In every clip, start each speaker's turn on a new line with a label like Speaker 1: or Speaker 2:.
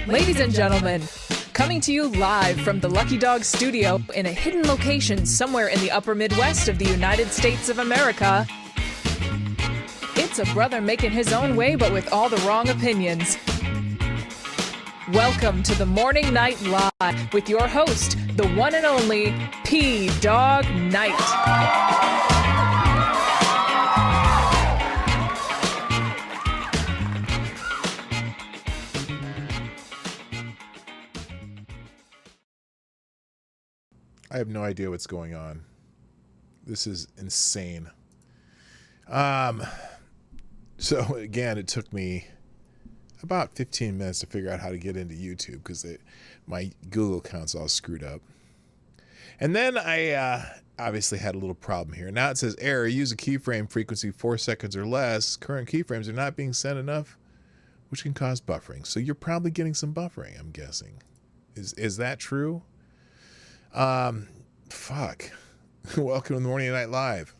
Speaker 1: Ladies and gentlemen, coming to you live from the Lucky Dog studio in a hidden location somewhere in the upper Midwest of the United States of America, it's a brother making his own way but with all the wrong opinions. Welcome to the Morning Night Live with your host, the one and only P-Dog Knight.
Speaker 2: I have no idea what's going on. This is insane. So again, it took me about 15 minutes to figure out how to get into YouTube because my Google account's all screwed up. And then I obviously had a little problem here. Now it says error, use a keyframe frequency 4 seconds or less. Current keyframes are not being sent enough, which can cause buffering. So you're probably getting some buffering, I'm guessing. Is that true? Fuck. Welcome to the Morning Night Live.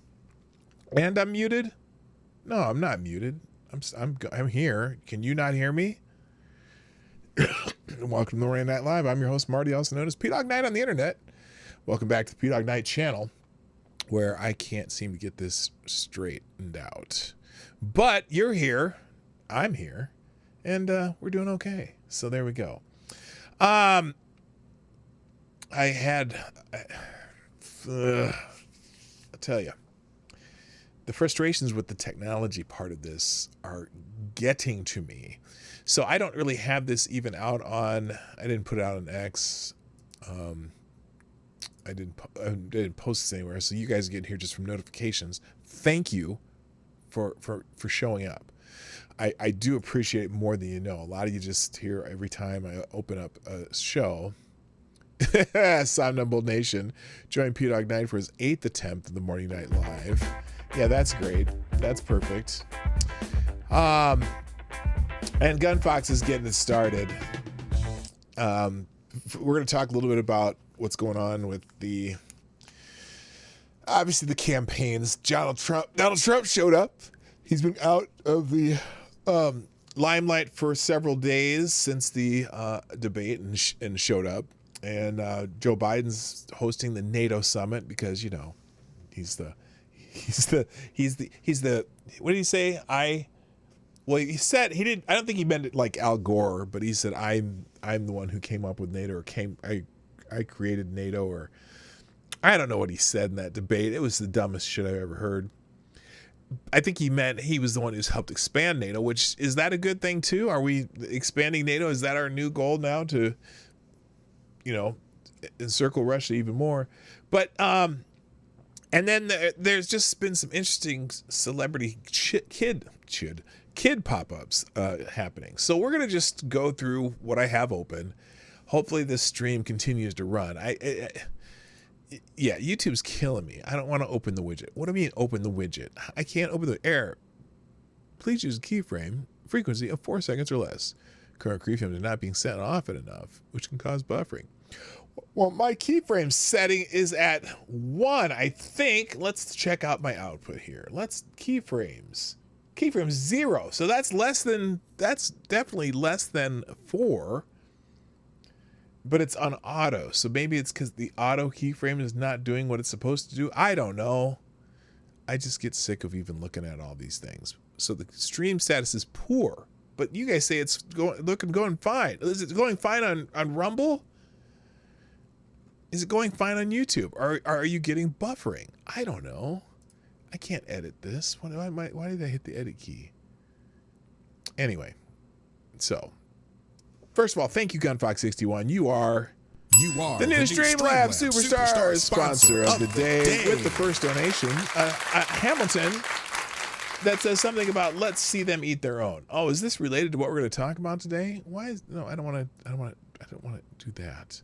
Speaker 2: And I'm muted? No, I'm not muted. I'm here. Can you not hear me? Welcome to the Morning Night Live. I'm your host, Marty, also known as P-Dog Knight on the internet. Welcome back to the P-Dog Knight channel, where I can't seem to get this straightened out. But you're here. I'm here. And we're doing okay. So there we go. I'll tell you, the frustrations with the technology part of this are getting to me. So I don't really have this even out on, I didn't put it out on X. I didn't post this anywhere. So you guys get here just from notifications. Thank you for showing up. I do appreciate it more than you know. A lot of you just here every time I open up a show. Somnambul Nation joined P-Dog Knight for his 8th attempt at the Morning Night Live. Yeah, that's great. That's perfect. And Gunfox is getting it started. We're going to talk a little bit about what's going on with obviously the campaigns. Donald Trump showed up. He's been out of the limelight for several days since the debate and showed up. And Joe Biden's hosting the NATO Summit because, you know, he's the what did he say? He said he didn't. I don't think he meant it like Al Gore, but he said I'm the one who came up with NATO, or I created NATO, or I don't know what he said in that debate. It was the dumbest shit I've ever heard. I think he meant he was the one who's helped expand NATO, which is that a good thing too? Are we expanding NATO? Is that our new goal now to, you know, encircle Russia even more? But and then there's just been some interesting celebrity kid pop-ups happening. So we're gonna just go through what I have open. Hopefully this stream continues to run. Yeah, YouTube's killing me. I don't want to open the widget. What do I mean open the widget? I can't open the error. Please use a keyframe frequency of 4 seconds or less. Current keyframes are not being set often enough, which can cause buffering. Well, my keyframe setting is at 1, I think. Let's check out my output here. Keyframes 0. So that's definitely less than 4. But it's on auto. So maybe it's because the auto keyframe is not doing what it's supposed to do. I don't know. I just get sick of even looking at all these things. So the stream status is poor. But you guys say it's going fine. Is it going fine on Rumble? Is it going fine on YouTube? Are you getting buffering? I don't know. I can't edit this. Why did I hit the edit key? Anyway, so first of all, thank you, Gunfox61. You are the new Streamlabs Superstar sponsor of the day with the first donation. Hamilton. That says something about let's see them eat their own. Oh, is this related to what we're going to talk about today? No, I don't want to do that.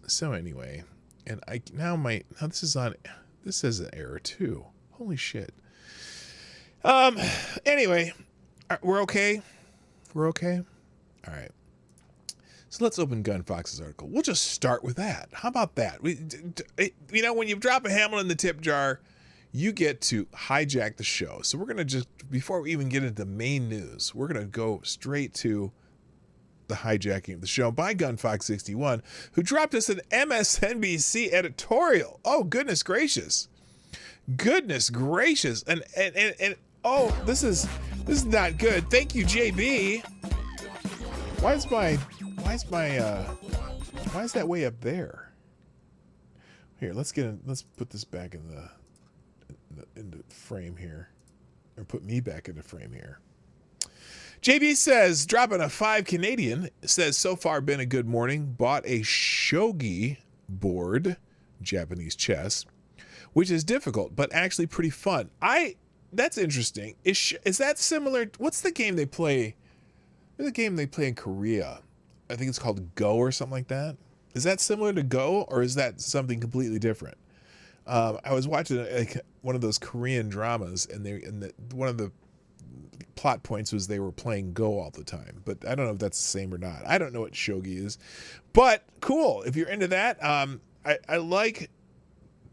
Speaker 2: So anyway, and this is an error too. Holy shit. Anyway, we're okay. We're okay. All right. So let's open Gunfox's article. We'll just start with that. How about that? When you drop a Hamilton in the tip jar, you get to hijack the show. So we're going to just, before we even get into the main news, we're going to go straight to the hijacking of the show by GunFox61, who dropped us an MSNBC editorial. Oh, goodness gracious. Goodness gracious. And oh, this is not good. Thank you, JB. Why is that way up there? Here, let's put this back in the frame here. Or put me back in the frame here. JB says, dropping a 5 Canadian, says, so far been a good morning. Bought a shogi board, Japanese chess, which is difficult, but actually pretty fun. That's interesting. Is that similar? What's the game they play? There's a game they play in Korea. I think it's called Go or something like that. Is that similar to Go, or is that something completely different? I was watching one of those Korean dramas, and one of the plot points was they were playing Go all the time, but I don't know if that's the same or not. I don't know what shogi is, but cool. If you're into that, I like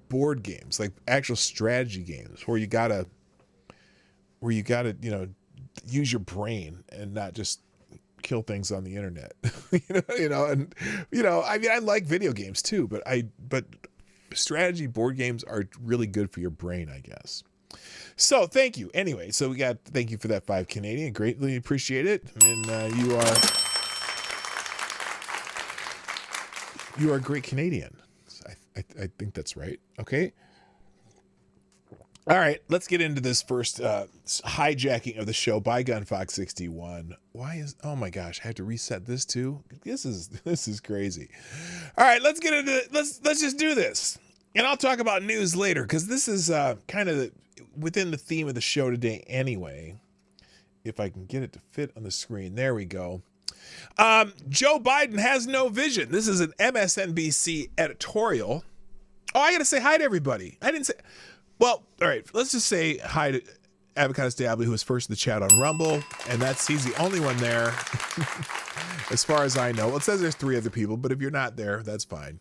Speaker 2: board games, like actual strategy games where you gotta, use your brain and not just kill things on the internet. I like video games too, but strategy board games are really good for your brain, I guess. So thank you. Anyway, so thank you for that 5 Canadian. Greatly appreciate it. And you are a great Canadian. I think that's right. Okay. All right, let's get into this first hijacking of the show by GunFox61. Oh my gosh, I have to reset this too. This is crazy. All right, let's get into it. Let's just do this. And I'll talk about news later, because this is kind of within the theme of the show today anyway. If I can get it to fit on the screen. There we go. Joe Biden has no vision. This is an MSNBC editorial. Oh, I got to say hi to everybody. I didn't say... Well, all right, let's just say hi to Avocados Diablo, who was first in the chat on Rumble, and he's the only one there, as far as I know. Well, it says there's 3 other people, but if you're not there, that's fine.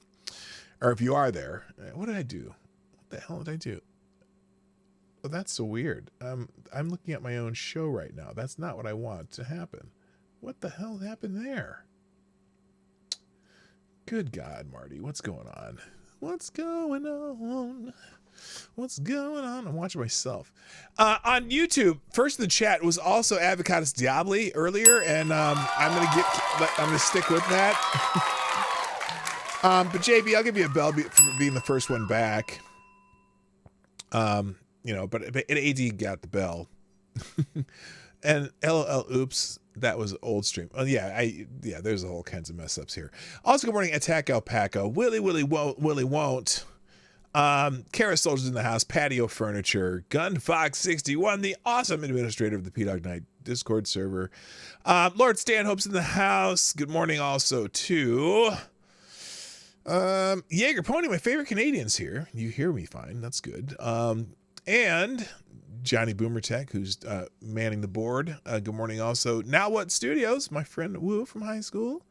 Speaker 2: Or if you are there, what did I do? What the hell did I do? Well, that's so weird. I'm looking at my own show right now. That's not what I want to happen. What the hell happened there? Good God, Marty, what's going on? What's going on? What's going on? I'm watching myself. On YouTube, first in the chat was also Avocados Diablo earlier, and I'm gonna stick with that. But JB, I'll give you a bell for being the first one back. But AD got the bell. And LOL, oops, that was old stream. Oh yeah, there's a whole kinds of mess ups here. Also, good morning, Attack Alpaca, Willie won't. Kara Soldiers in the house, Patio Furniture, GunFox61, the awesome administrator of the P-Dog Night Discord server. Lord Stanhope's in the house. Good morning also to Jaeger Pony, my favorite Canadians here. You hear me fine. That's good. And Johnny Boomer Tech, who's manning the board. Good morning also. Now What Studios, my friend Woo from high school.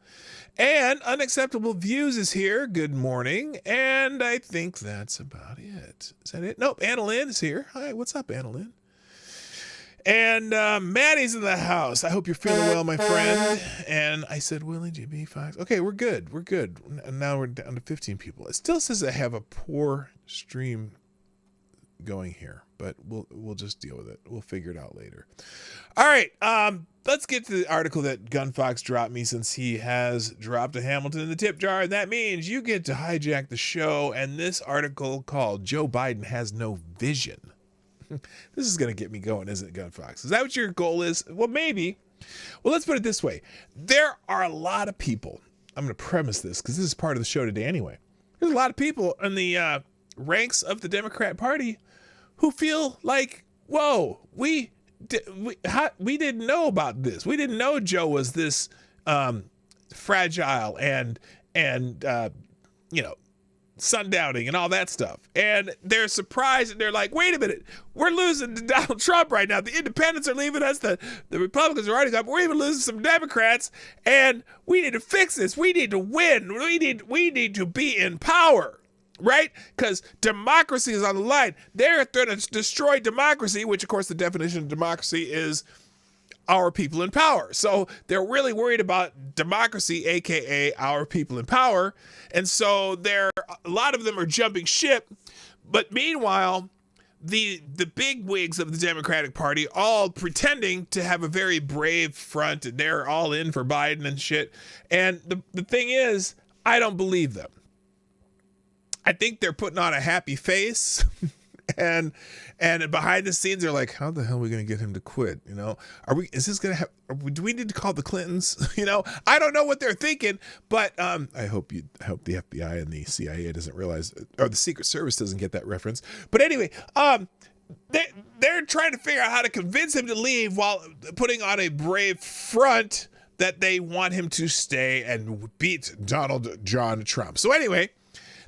Speaker 2: And Unacceptable Views is here. Good morning. And I think that's about it. Is that it? Nope. Annalyn is here. Hi, what's up, Annalyn? And Maddie's in the house. I hope you're feeling well, my friend. And I said, Willie, GB, Fox. Okay, we're good. We're good. And now we're down to 15 people. It still says I have a poor stream going here, but we'll just deal with it. We'll figure it out later. All right, let's get to the article that Gunfox dropped me, since he has dropped a Hamilton in the tip jar, and that means you get to hijack the show. And this article called Joe Biden Has No Vision. This is going to get me going, isn't it, Gunfox? Is that what your goal is? Well, maybe. Well, let's put it this way. There are a lot of people. I'm going to premise this because this is part of the show today anyway. There's a lot of people in the ranks of the Democrat Party who feel like, whoa, we didn't know about this. We didn't know Joe was this fragile and sundowning and all that stuff. And they're surprised, and they're like, wait a minute, we're losing to Donald Trump right now. The independents are leaving us. The Republicans are already up. We're even losing some Democrats, and we need to fix this. We need to win. We need to be in power. Right? Because democracy is on the line. They're going to destroy democracy, which, of course, the definition of democracy is our people in power. So they're really worried about democracy, aka our people in power. And so a lot of them are jumping ship. But meanwhile, the big wigs of the Democratic Party all pretending to have a very brave front, and they're all in for Biden and shit. And the thing is, I don't believe them. I think they're putting on a happy face. And behind the scenes, they're like, how the hell are we going to get him to quit? You know, do we need to call the Clintons? You know, I don't know what they're thinking, but I hope the FBI and the CIA doesn't realize, or the Secret Service doesn't get that reference. But anyway, they're trying to figure out how to convince him to leave while putting on a brave front that they want him to stay and beat Donald John Trump. So anyway,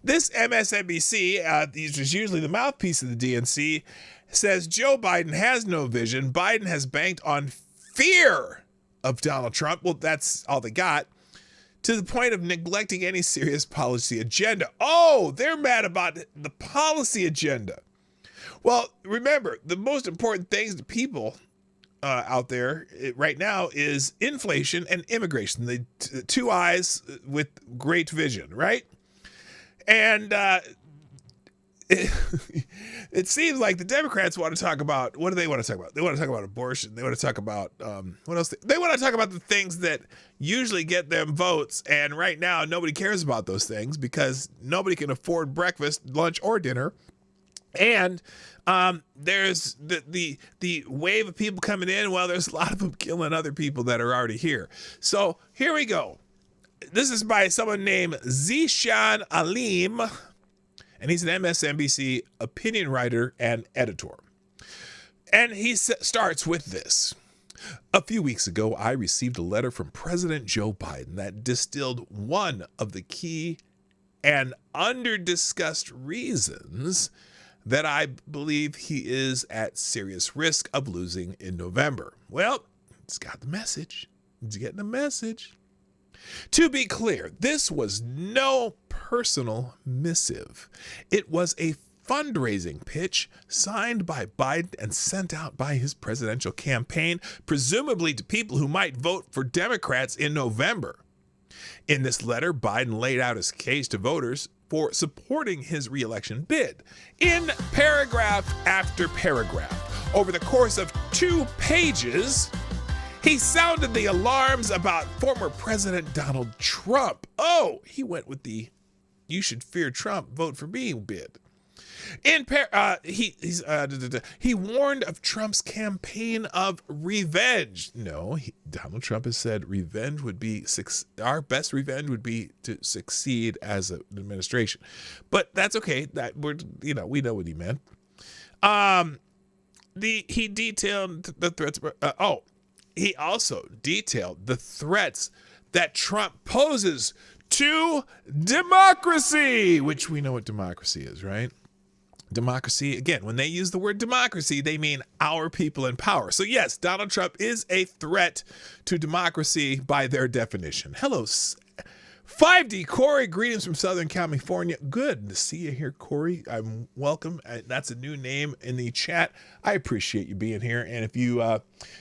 Speaker 2: this MSNBC, which is usually the mouthpiece of the DNC, says Joe Biden has no vision. Biden has banked on fear of Donald Trump. Well, that's all they got, to the point of neglecting any serious policy agenda. Oh, they're mad about the policy agenda. Well, remember, the most important things to people out there right now is inflation and immigration. The two eyes with great vision, right? And it seems like the Democrats want to talk about, what do they want to talk about? They want to talk about abortion. They want to talk about, what else? They want to talk about the things that usually get them votes. And right now, nobody cares about those things because nobody can afford breakfast, lunch, or dinner. And there's the wave of people coming in. Well, there's a lot of them killing other people that are already here. So here we go. This is by someone named Zishan Alim, and he's an MSNBC opinion writer and editor. And he starts with this. A few weeks ago, I received a letter from President Joe Biden that distilled one of the key and under-discussed reasons that I believe he is at serious risk of losing in November. Well, it's got the message. It's getting the message. To be clear, this was no personal missive. It was a fundraising pitch signed by Biden and sent out by his presidential campaign, presumably to people who might vote for Democrats in November. In this letter, Biden laid out his case to voters for supporting his reelection bid in paragraph after paragraph. Over the course of 2 pages, he sounded the alarms about former President Donald Trump. Oh, he went with the "you should fear Trump, vote for me" bid. He warned of Trump's campaign of revenge. No, Donald Trump has said revenge would be our best revenge would be to succeed as an administration, but that's okay. That we know what he meant. He detailed the threats. He also detailed the threats that Trump poses to democracy, which we know what democracy is, right? Democracy, again, when they use the word democracy, they mean our people in power. So yes, Donald Trump is a threat to democracy by their definition. Hello, 5D Corey, greetings from Southern California. Good to see you here, Corey. I'm welcome. That's a new name in the chat. I appreciate you being here. And if you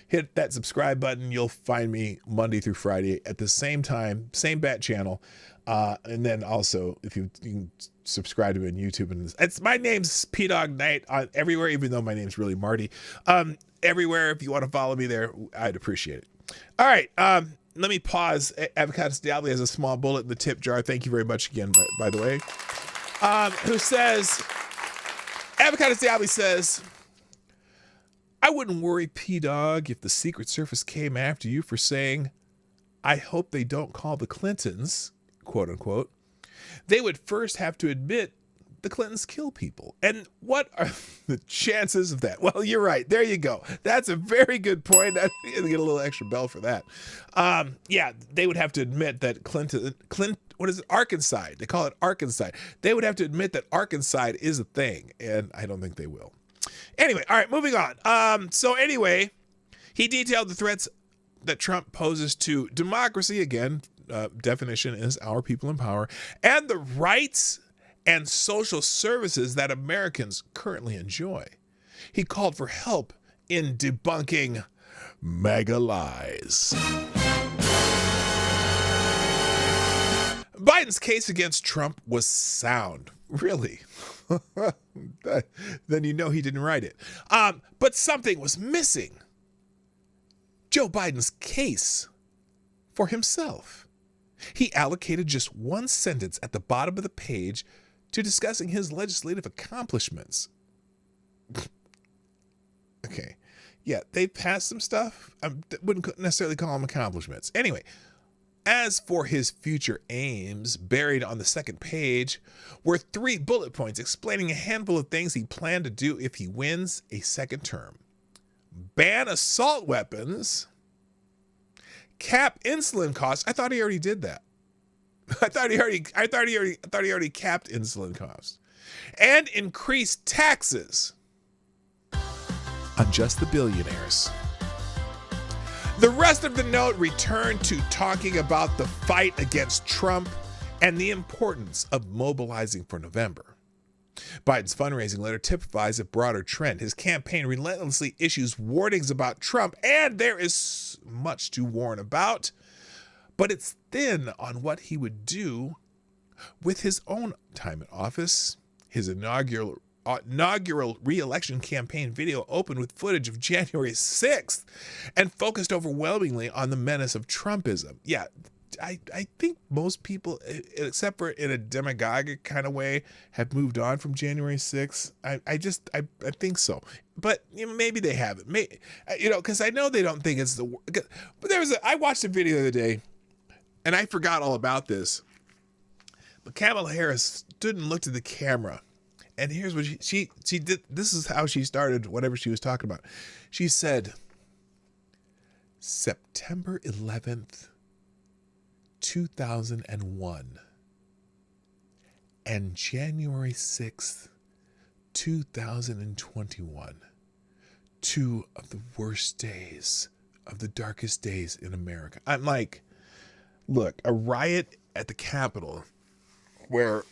Speaker 2: hit that subscribe button, you'll find me Monday through Friday at the same time, same bat channel. And then also, if you can subscribe to me on YouTube, and my name's P Dog Knight on everywhere, even though my name's really Marty. Everywhere, if you want to follow me there, I'd appreciate it. All right. Let me pause. Avocados Diablo has a small bullet in the tip jar. Thank you very much again, by the way. Who says, Avocados Diablo says, I wouldn't worry, P-Dog, if the Secret Service came after you for saying, I hope they don't call the Clintons, quote unquote. They would first have to admit the Clintons kill people. And what are the chances of that? Well, you're right. There you go. That's a very good point. I get a little extra bell for that. Yeah, they would have to admit that what is it? Arkancide. They call it Arkancide. They would have to admit that Arkancide is a thing, and I don't think they will. Anyway, all right, moving on. So anyway, he detailed the threats that Trump poses to democracy. Again, definition is our people in power, and the rights and social services that Americans currently enjoy. He called for help in debunking MAGA lies. Biden's case against Trump was sound. Really? Then you know he didn't write it. But something was missing. Joe Biden's case for himself. He allocated just one sentence at the bottom of the page to discussing his legislative accomplishments. Okay. Yeah, they passed some stuff. I wouldn't necessarily call them accomplishments. Anyway, as for his future aims, buried on the second page were 3 bullet points explaining a handful of things he planned to do if he wins a second term. Ban assault weapons, cap insulin costs. I thought he already did that. I thought he already capped insulin costs. And increase taxes on just the billionaires. The rest of the note returned to talking about the fight against Trump and the importance of mobilizing for November. Biden's fundraising letter typifies a broader trend. His campaign relentlessly issues warnings about Trump, and there is much to warn about, but it's thin on what he would do with his own time in office. His inaugural re-election campaign video opened with footage of January 6th and focused overwhelmingly on the menace of Trumpism. Yeah, I think most people, except for in a demagogic kind of way, have moved on from January 6th. I think so. But maybe they haven't. Because I know they don't think it's the... But I watched a video the other day, and I forgot all about this. But Kamala Harris stood and looked at the camera. And here's what she did. This is how she started whatever she was talking about. She said, September 11th, 2001 and January 6th, 2021. 2 of the worst days, of the darkest days in America. I'm like, look, a riot at the Capitol where,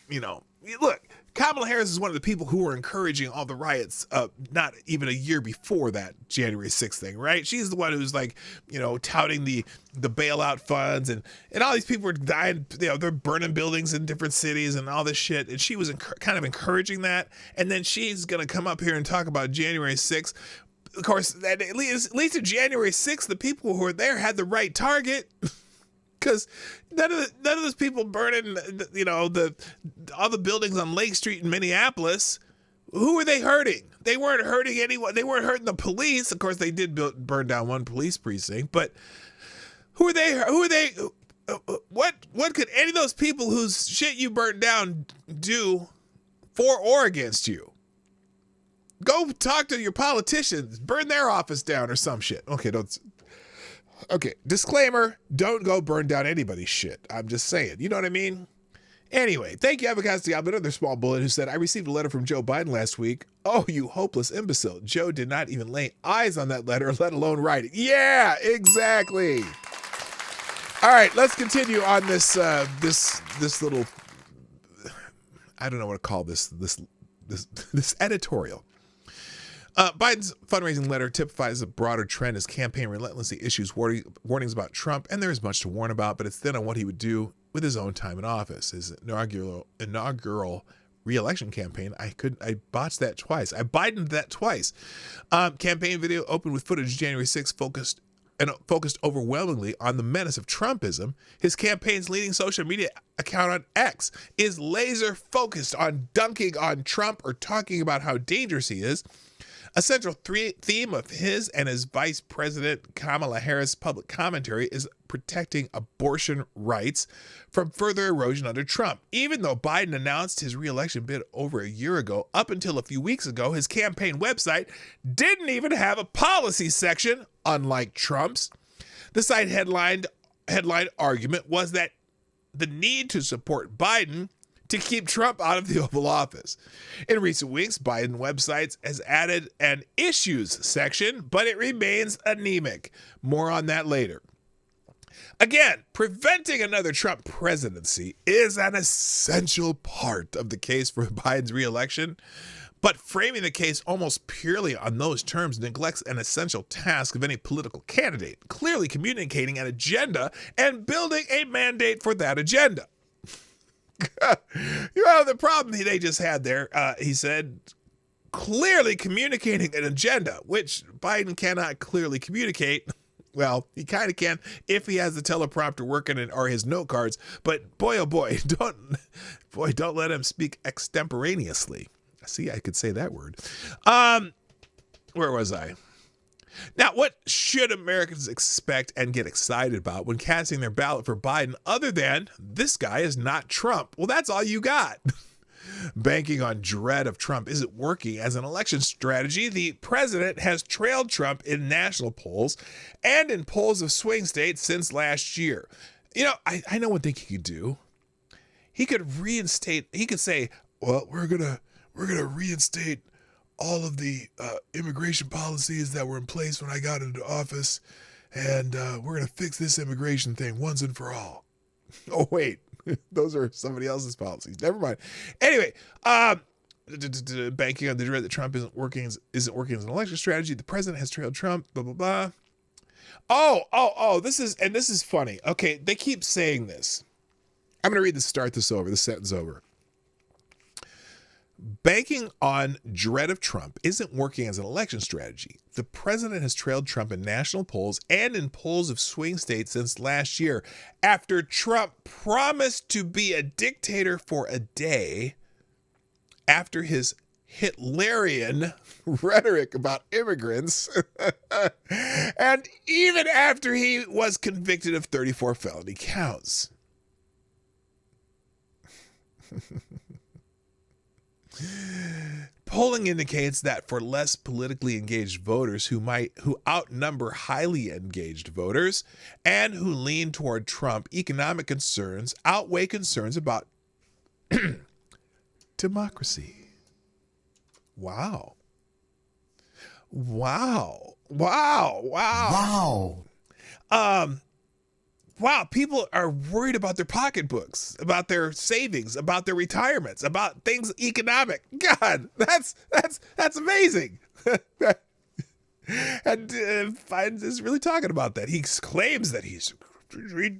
Speaker 2: look, Kamala Harris is one of the people who were encouraging all the riots, not even a year before that January 6th thing, right? She's the one who's touting the bailout funds and all these people were dying, they're burning buildings in different cities and all this shit. And she was kind of encouraging that. And then she's going to come up here and talk about January 6th. Of course, at least in January 6th, the people who were there had the right target. Because none of those people burning, all the buildings on Lake Street in Minneapolis, who were they hurting? They weren't hurting anyone. They weren't hurting the police. Of course, they did burn down one police precinct. But who are they? What could any of those people whose shit you burnt down do for or against you? Go talk to your politicians. Burn their office down or some shit. Okay, disclaimer, don't go burn down anybody's shit. I'm just saying, you know what I mean? Anyway, thank you, Avocado, another small bullet, who said, I received a letter from Joe Biden last week. Oh, you hopeless imbecile. Joe did not even lay eyes on that letter, let alone write it. Yeah, exactly. All right, let's continue on this little, I don't know what to call this editorial. Biden's fundraising letter typifies a broader trend as campaign relentlessly issues warnings about Trump, and there is much to warn about, but it's thin on what he would do with his own time in office. His inaugural re-election campaign, I botched that twice. I Bidened that twice. Campaign video opened with footage January 6th focused overwhelmingly on the menace of Trumpism. His campaign's leading social media account on X is laser focused on dunking on Trump or talking about how dangerous he is. A central theme of his and his Vice President Kamala Harris' public commentary is protecting abortion rights from further erosion under Trump. Even though Biden announced his re-election bid over a year ago, up until a few weeks ago, his campaign website didn't even have a policy section, unlike Trump's. The site headline argument was that the need to support Biden to keep Trump out of the Oval Office. In recent weeks, Biden websites has added an issues section, but it remains anemic. More on that later. Again, preventing another Trump presidency is an essential part of the case for Biden's re-election, but framing the case almost purely on those terms neglects an essential task of any political candidate, clearly communicating an agenda and building a mandate for that agenda. The problem they just had there, he said, clearly communicating an agenda, which Biden cannot clearly communicate. Well, he kind of can if he has the teleprompter working or his note cards, but boy, oh boy, don't let him speak extemporaneously. See, I could say that word. Where was I? Now, what should Americans expect and get excited about when casting their ballot for Biden other than this guy is not Trump? Well, that's all you got. Banking on dread of Trump isn't working as an election strategy. The president has trailed Trump in national polls and in polls of swing states since last year. I know one thing he could do. He could say, well, we're gonna reinstate all of the immigration policies that were in place when I got into office, and we're going to fix this immigration thing once and for all. Oh, wait. Those are somebody else's policies. Never mind. Anyway, banking on the dread that Trump isn't working as an election strategy. The president has trailed Trump, blah, blah, blah. Oh, this is funny. Okay, they keep saying this. I'm going to read this sentence over. Banking on dread of Trump isn't working as an election strategy. The president has trailed Trump in national polls and in polls of swing states since last year, after Trump promised to be a dictator for a day after his Hitlerian rhetoric about immigrants, and even after he was convicted of 34 felony counts. Polling indicates that for less politically engaged voters who outnumber highly engaged voters and who lean toward Trump, economic concerns outweigh concerns about democracy. Wow. Wow, people are worried about their pocketbooks, about their savings, about their retirements, about things economic. God, that's amazing. And Biden is really talking about that. He claims that he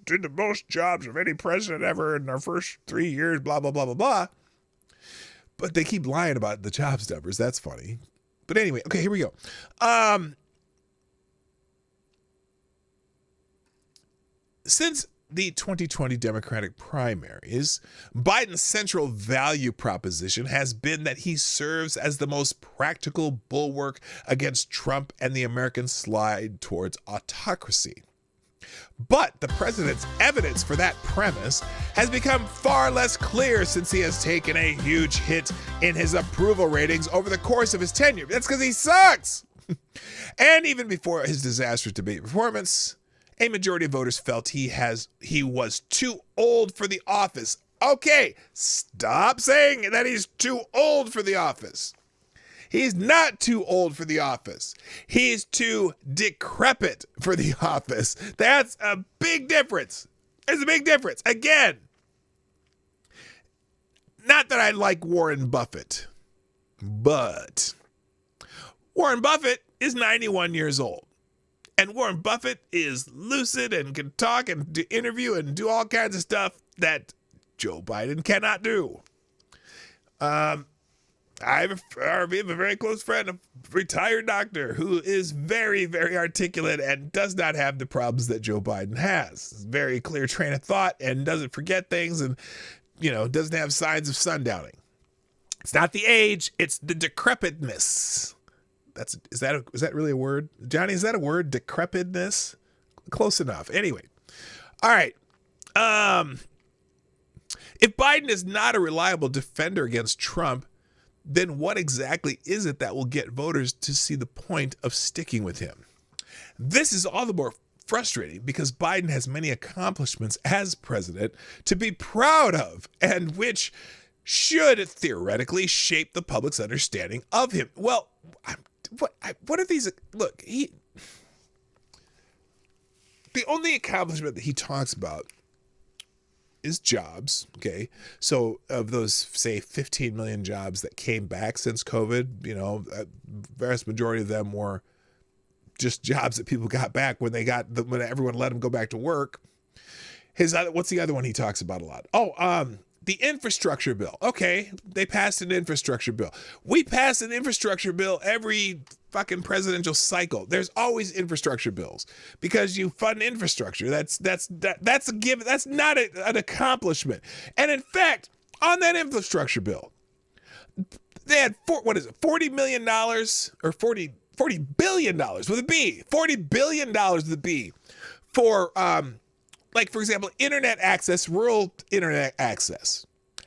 Speaker 2: did the most jobs of any president ever in our first 3 years, blah, blah, blah, blah, blah. But they keep lying about the jobs numbers. That's funny. But anyway, okay, here we go. Since the 2020 Democratic primaries, Biden's central value proposition has been that he serves as the most practical bulwark against Trump and the American slide towards autocracy. But the president's evidence for that premise has become far less clear since he has taken a huge hit in his approval ratings over the course of his tenure. That's because he sucks. And even before his disastrous debate performance, a majority of voters felt he was too old for the office. Okay, stop saying that he's too old for the office. He's not too old for the office. He's too decrepit for the office. That's a big difference. There's a big difference. Again, not that I like Warren Buffett, but Warren Buffett is 91 years old. And Warren Buffett is lucid and can talk and interview and do all kinds of stuff that Joe Biden cannot do. I have a very close friend, a retired doctor, who is very, very articulate and does not have the problems that Joe Biden has. Very clear train of thought and doesn't forget things and, doesn't have signs of sundowning. It's not the age, it's the decrepitness. Is that really a word? Johnny, is that a word? Decrepitness? Close enough. Anyway. All right. If Biden is not a reliable defender against Trump, then what exactly is it that will get voters to see the point of sticking with him? This is all the more frustrating because Biden has many accomplishments as president to be proud of, and which should theoretically shape the public's understanding of him. Well, what are these? Look, the only accomplishment that he talks about is jobs. Okay. So of those, say, 15 million jobs that came back since COVID, a vast majority of them were just jobs that people got back when when everyone let them go back to work. What's the other one he talks about a lot? The infrastructure bill. Okay, they passed an infrastructure bill. We pass an infrastructure bill every fucking presidential cycle. There's always infrastructure bills because you fund infrastructure. That's a given. That's not an accomplishment. And in fact, on that infrastructure bill, they had $40 million or $40 billion with a B. $40 billion with a B for like, for example, internet access, rural internet access.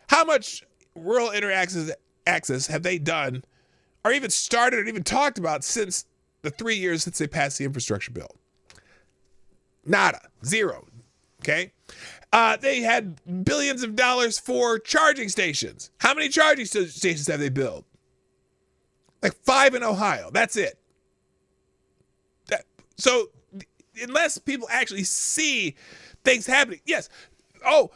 Speaker 2: How much rural internet access have they done or even started or even talked about since the 3 years since they passed the infrastructure bill? Nada. Zero. Okay? They had billions of dollars for charging stations. How many charging stations have they built? Like 5 in Ohio. That's it. So unless people actually see things happening. Yes. Oh,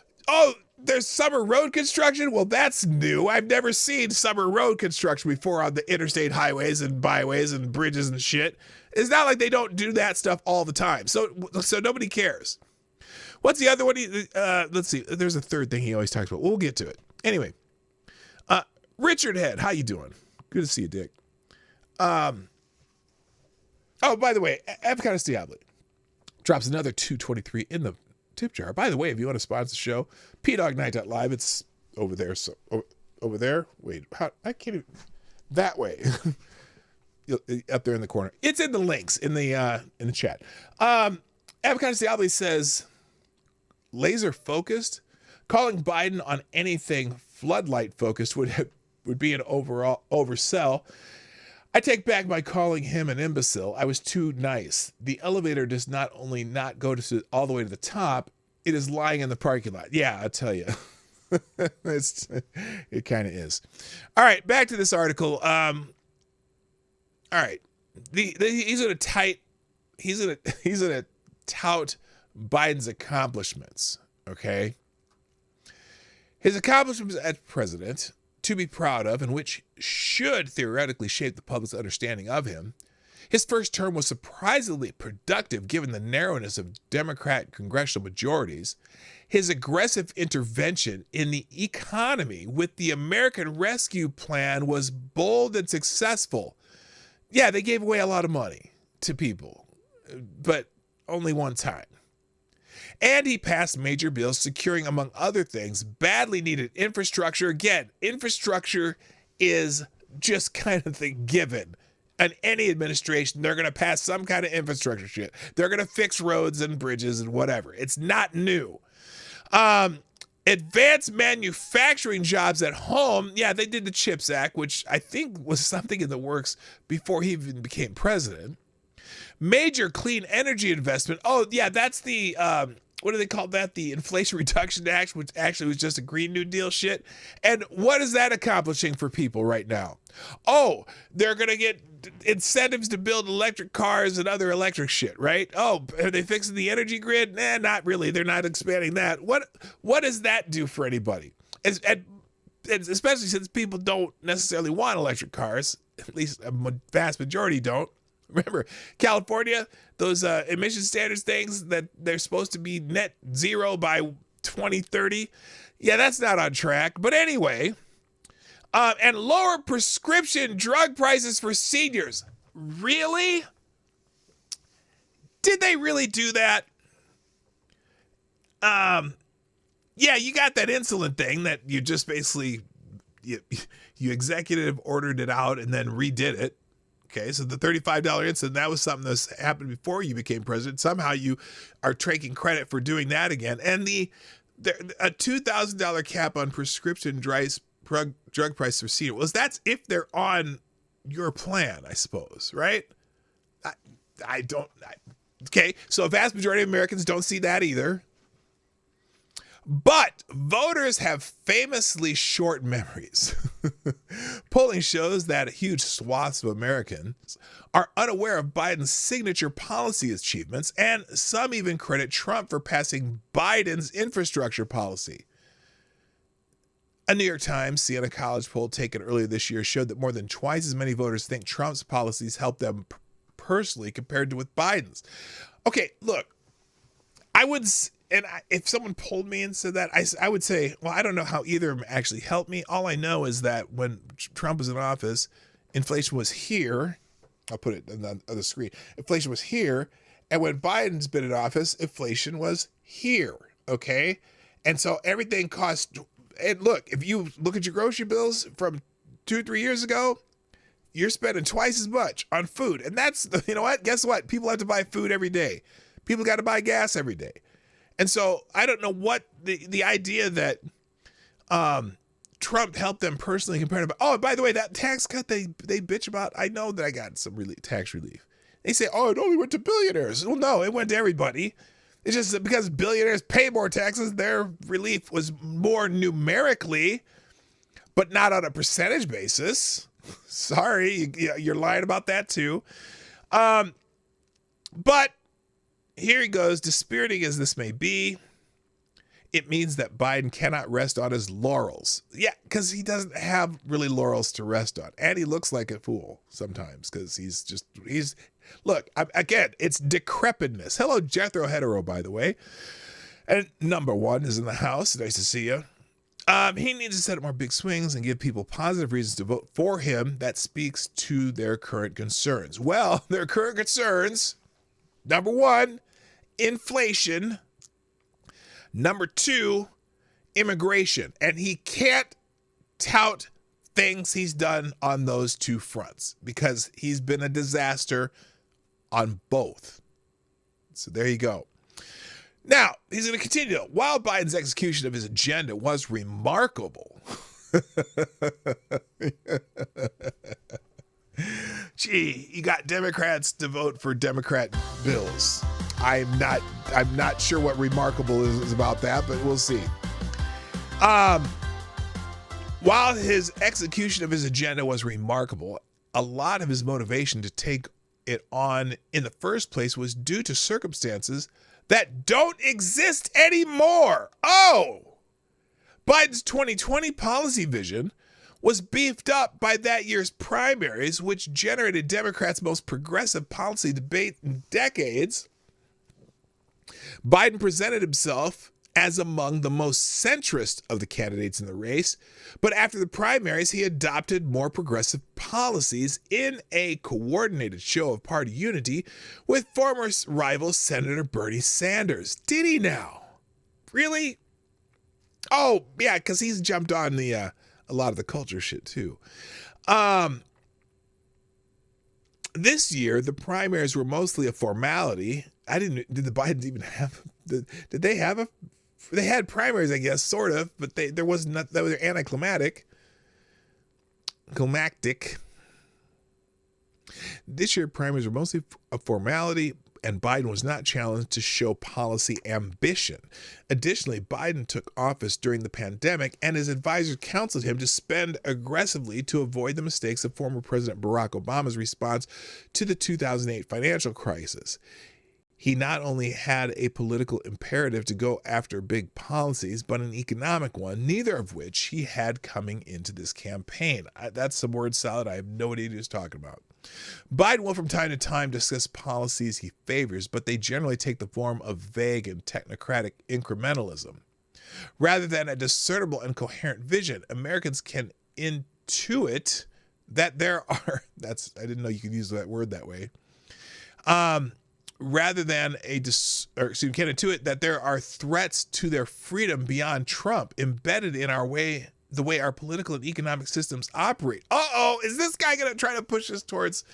Speaker 2: there's summer road construction? Well, that's new. I've never seen summer road construction before on the interstate highways and byways and bridges and shit. It's not like they don't do that stuff all the time. So nobody cares. What's the other one? Let's see. There's a third thing he always talks about. We'll get to it. Anyway, Richard Head, how you doing? Good to see you, Dick. By the way, Avocado Diablo drops another $2.23 in the tip jar. By the way, if you want to sponsor the show, pdognight.live. It's over there. So over there. Wait, I can't even. That way, up there in the corner. It's in the links in the chat. Avocado Diablo says, laser focused. Calling Biden on anything floodlight focused would be an overall oversell. I take back my calling him an imbecile. I was too nice. The elevator does not only not go all the way to the top, it is lying in the parking lot. Yeah, I'll tell you. It kind of is. All right, back to this article. All right. He's going to tout Biden's accomplishments, okay? His accomplishments as president, to be proud of, and which should theoretically shape the public's understanding of him. His first term was surprisingly productive given the narrowness of Democrat congressional majorities. His aggressive intervention in the economy with the American Rescue Plan was bold and successful. Yeah, they gave away a lot of money to people, but only one time. And he passed major bills securing, among other things, badly needed infrastructure. Again, infrastructure is just kind of the given. In any administration, they're going to pass some kind of infrastructure shit. They're going to fix roads and bridges and whatever. It's not new. Advanced manufacturing jobs at home. Yeah, they did the CHIPS Act, which I think was something in the works before he even became president. Major clean energy investment. Oh, yeah, that's the, what do they call that? The Inflation Reduction Act, which actually was just a Green New Deal shit. And what is that accomplishing for people right now? Oh, they're going to get incentives to build electric cars and other electric shit, right? Oh, are they fixing the energy grid? Nah, not really. They're not expanding that. What does that do for anybody? Especially since people don't necessarily want electric cars, at least a vast majority don't. Remember, California, those emission standards things that they're supposed to be net zero by 2030. Yeah, that's not on track. But anyway, and lower prescription drug prices for seniors. Really? Did they really do that? Yeah, you got that insulin thing that you just basically, you executive ordered it out and then redid it. Okay, so the $35 insulin, that was something that's happened before you became president. Somehow you are taking credit for doing that again. And a $2,000 cap on prescription drug price for seniors. Well, that's if they're on your plan, I suppose, right? Okay, so a vast majority of Americans don't see that either. But voters have famously short memories. Polling shows that huge swaths of Americans are unaware of Biden's signature policy achievements, and some even credit Trump for passing Biden's infrastructure policy. A New York Times Siena College poll taken earlier this year showed that more than twice as many voters think Trump's policies helped them personally compared to with Biden's. Okay, look, if someone polled me and said that, I would say, well, I don't know how either of them actually helped me. All I know is that when Trump was in office, inflation was here. I'll put it on the screen. Inflation was here. And when Biden's been in office, inflation was here. Okay. And so everything cost. And look, if you look at your grocery bills from 2-3 years ago, you're spending twice as much on food. And that's, you know what? Guess what? People have to buy food every day. People got to buy gas every day. And so I don't know what the idea that Trump helped them personally compared to, oh, by the way, that tax cut they bitch about, I know that I got some tax relief. They say, oh, it only went to billionaires. Well, no, it went to everybody. It's just that because billionaires pay more taxes, their relief was more numerically, but not on a percentage basis. Sorry, you're lying about that too. But here he goes, dispiriting as this may be, it means that Biden cannot rest on his laurels. Yeah, because he doesn't have really laurels to rest on. And he looks like a fool sometimes because look, again, it's decrepitness. Hello, Jethro Hetero, by the way. And number one is in the house. Nice to see you. He needs to set up more big swings and give people positive reasons to vote for him that speaks to their current concerns. Well, their current concerns, number one, inflation. Number two, immigration. And he can't tout things he's done on those two fronts because he's been a disaster on both. So there you go. Now, he's going to continue. While Biden's execution of his agenda was remarkable, gee, you got Democrats to vote for Democrat bills. I'm not sure what remarkable is about that, but we'll see. While his execution of his agenda was remarkable, a lot of his motivation to take it on in the first place was due to circumstances that don't exist anymore. Oh, Biden's 2020 policy vision was beefed up by that year's primaries, which generated Democrats' most progressive policy debate in decades. Biden presented himself as among the most centrist of the candidates in the race, but after the primaries, he adopted more progressive policies in a coordinated show of party unity with former rival Senator Bernie Sanders. Did he now? Really? Oh, yeah, because he's jumped on a lot of the culture shit too. This year, the primaries were mostly a formality. Did the Bidens even have, did they have they had primaries, I guess, sort of, but there was not, that was anticlimactic. This year, primaries were mostly a formality, and Biden was not challenged to show policy ambition. Additionally, Biden took office during the pandemic, and his advisors counseled him to spend aggressively to avoid the mistakes of former President Barack Obama's response to the 2008 financial crisis. He not only had a political imperative to go after big policies, but an economic one, neither of which he had coming into this campaign. That's some word salad. I have no idea what he's talking about. Biden will from time to time discuss policies he favors, but they generally take the form of vague and technocratic incrementalism. Rather than a discernible and coherent vision, Americans can intuit that there are, I didn't know you could use that word that way. Rather than can intuit that there are threats to their freedom beyond Trump embedded in the way our political and economic systems operate. Uh-oh, is this guy going to try to push us towards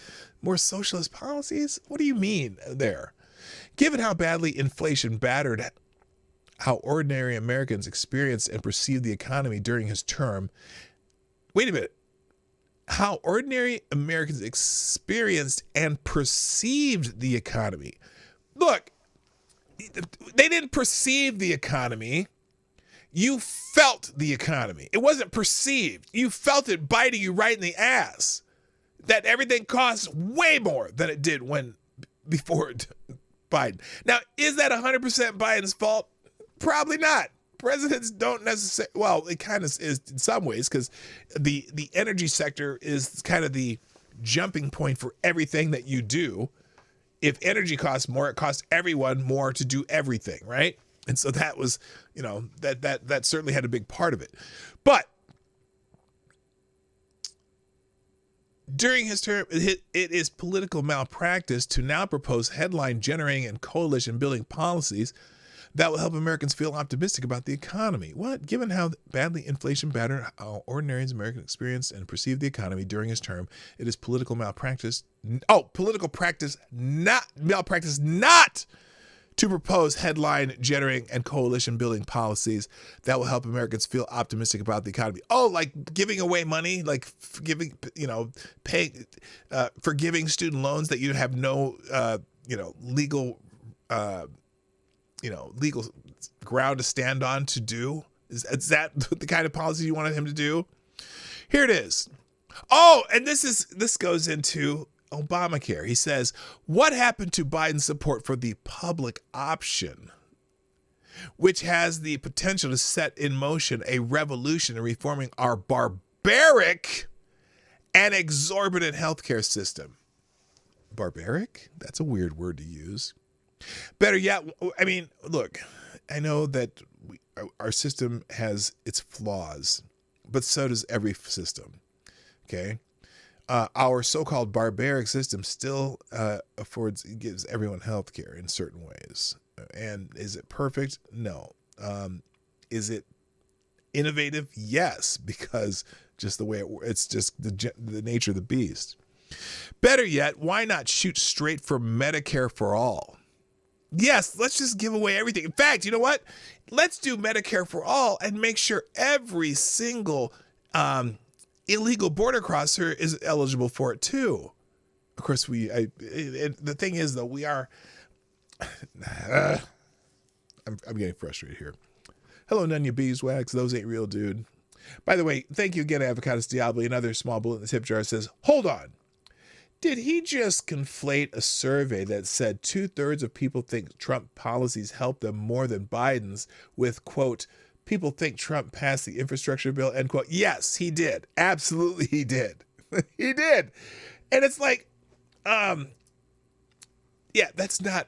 Speaker 2: more socialist policies? What do you mean there? Given how badly inflation battered how ordinary Americans experienced and perceived the economy during his term, wait a minute. How ordinary Americans experienced and perceived the economy. Look, they didn't perceive the economy. You felt the economy. It wasn't perceived. You felt it biting you right in the ass. That everything costs way more than it did before Biden. Now, is that 100% Biden's fault? Probably not. Presidents don't necessarily, well, it kind of is in some ways, because the energy sector is kind of the jumping point for everything that you do. If energy costs more, it costs everyone more to do everything, right? And so that was, that certainly had a big part of it. But during his term, it is political malpractice to now propose headline-generating and coalition-building policies that will help Americans feel optimistic about the economy. What? Given how badly inflation battered how ordinary Americans experienced and perceived the economy during his term, it is political malpractice. Political practice, not malpractice, not to propose headline-generating and coalition-building policies that will help Americans feel optimistic about the economy. Oh, like giving away money, like forgiving student loans that you have no, legal ground to stand on to do? Is that the kind of policy you wanted him to do? Here it is. Oh, and this goes into Obamacare. He says, what happened to Biden's support for the public option, which has the potential to set in motion a revolution in reforming our barbaric and exorbitant healthcare system? Barbaric? That's a weird word to use. Better yet, I mean, look, I know that our system has its flaws, but so does every system, okay? Our so-called barbaric system still gives everyone health care in certain ways. And is it perfect? No. Is it innovative? Yes, because just the way it's just the nature of the beast. Better yet, why not shoot straight for Medicare for all? Yes, let's just give away everything. In fact, you know what? Let's do Medicare for all and make sure every single illegal border crosser is eligible for it too. Of course, the thing is, though, we are. I'm getting frustrated here. Hello, Nunya Beeswax. Those ain't real, dude. By the way, thank you again, Avocados Diablo. Another small bullet in the tip jar says, hold on. Did he just conflate a survey that said 2/3 of people think Trump policies help them more than Biden's with, quote, people think Trump passed the infrastructure bill, end quote? Yes, he did. Absolutely, he did. He did. And it's like, that's not,